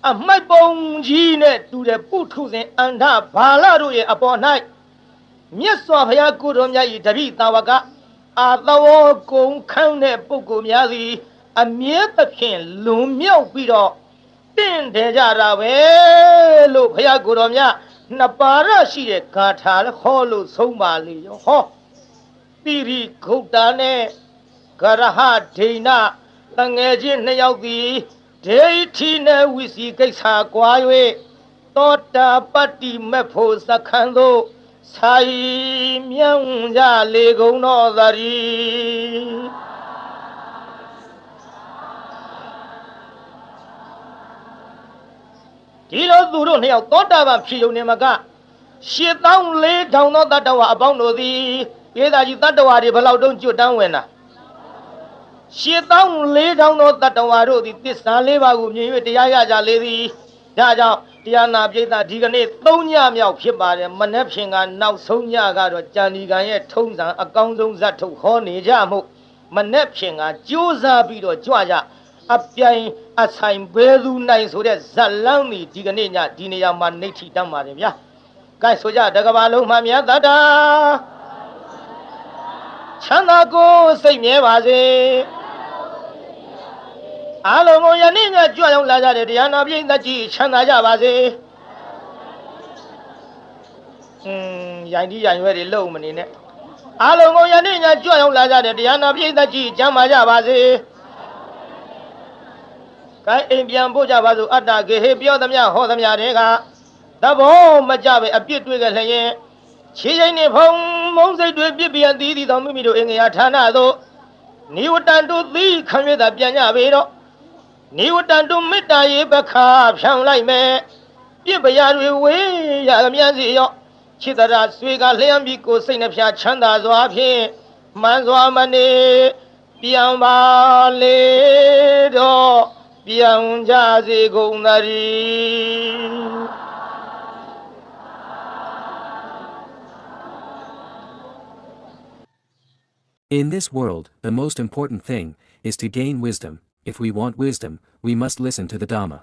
အမိုက်ပုံကြီးနဲ့တူတဲ့ပုထုဇဉ်အန္တဘာလတို့ရဲ့အပေါ်၌မြတ်စွာဘုရားကိုယ်တော်မြတ်၏တပည့်သာဝကအာသဝကုံခန်းတဲ့ပုဂ္ဂိုလ်များသည်အမြဲသဖြင့်လွန်မြောက်ပြီးတော့တင့်တယ်ကြတာပဲလို့ဘုရားကိုယ်တော်မြတ်နှစ်ပါးရရှိတဲ့ဂါထာဟောလို့ဆုံးပါလေရောဟောတိရိဂုတ်တာနဲ့ဂရဟဒိဏတငယ်ချင်းနှစ်ယောက်သည်ဒိဋ္ဌိနဲ့ဝိစီကိစ္စကွာ၍သောတာပတ္တိမေဖို့စခန်းသို့ဆိုင်မြန်းကြလေကုန်တော်သရီ ဒီလိုသူတို့နှစ်ယောက်သောတာပန်ဖြစ်ုံနေမှာက84,000သောတတ္တဝါအပေါင်းတို့သည်ဒေသကြီးတတ္တဝါတွေဘယ်လောက်တုံးကျွတ်တန်းဝင်တာ84,000သောတတ္တဝါတို့သည်သစ္စာ၄ပါးကိုမြင်၍တရားရကြလေသည်ဒါကြောင့်တရားနာပိဋကဒီကနေ့3ညမြောက်ဖြစ်ပါတယ်မနေ့ဖြင်ကနောက်ဆုံးညကတော့ကြံဒီကံရဲ့ထုံးစံအကောင်းဆုံးဇတ်ထုတ်ဟောနေကြမှုမနေ့ဖြင်ကကြိုးစားပြီးတော့ကြွကြအပြိုင်အဆိုင်ဘဲသူနိုင်ဆိုတဲ့ဇက်လန်းဒီဒီကနေ့ညဒီနေရာမှာနှိဋ္ဌိတမ်းပါတယ်ဗျာကဲဆိုကြတကဘာလုံးမှမြတ်တတာချမ်းသာကိုစိတ်မြဲပါစေအားလုံးကိုယနေ့ညကြွရောက်လာကြတဲ့တရားနာပိဋကကြီးချမ်းသာကြပါစေရိုင်ဒီရိုင်ရွယ်တွေလုံးမနေနဲ့အားလုံးကိုယနေ့ညကြွရောက်လာကြတဲ့တရားနာပိဋကကြီးကျမ်းမာကြပါစေကဲအိမ်ပြန်ဖို့ကြပါစို့အတ္တကေဟေပြောသမျှဟောသမျှတွေကသဘောမကြပဲအပြစ်တွေ့ကြလျင်ခြေချိန်နဲ့ဖုံမုံစိတ်တွေပြစ်ပြသီးသီးတော်မိမိတို့အင်္ဂယာဌာနသို့နိဝတ္တန်တို့သီးခံရတာပြန်ကြပေတော့နိဝတ္တန်တို့မေတ္တာရေပခါဖြောင်းလိုက်မယ်ပြစ်ပရာတွေဝေးရအမြန်းစီရောချစ်တရာဆွေကလျှမ်းပြီးကိုစိတ်နှဖျားချမ်းသာစွာဖြင့်မှန်စွာမနေပြန်ပါလေတော့ပြန်ကြစေကုန်သတည်းIn this world, the most important thing is to gain wisdom. If we want wisdom, we must listen to the Dhamma.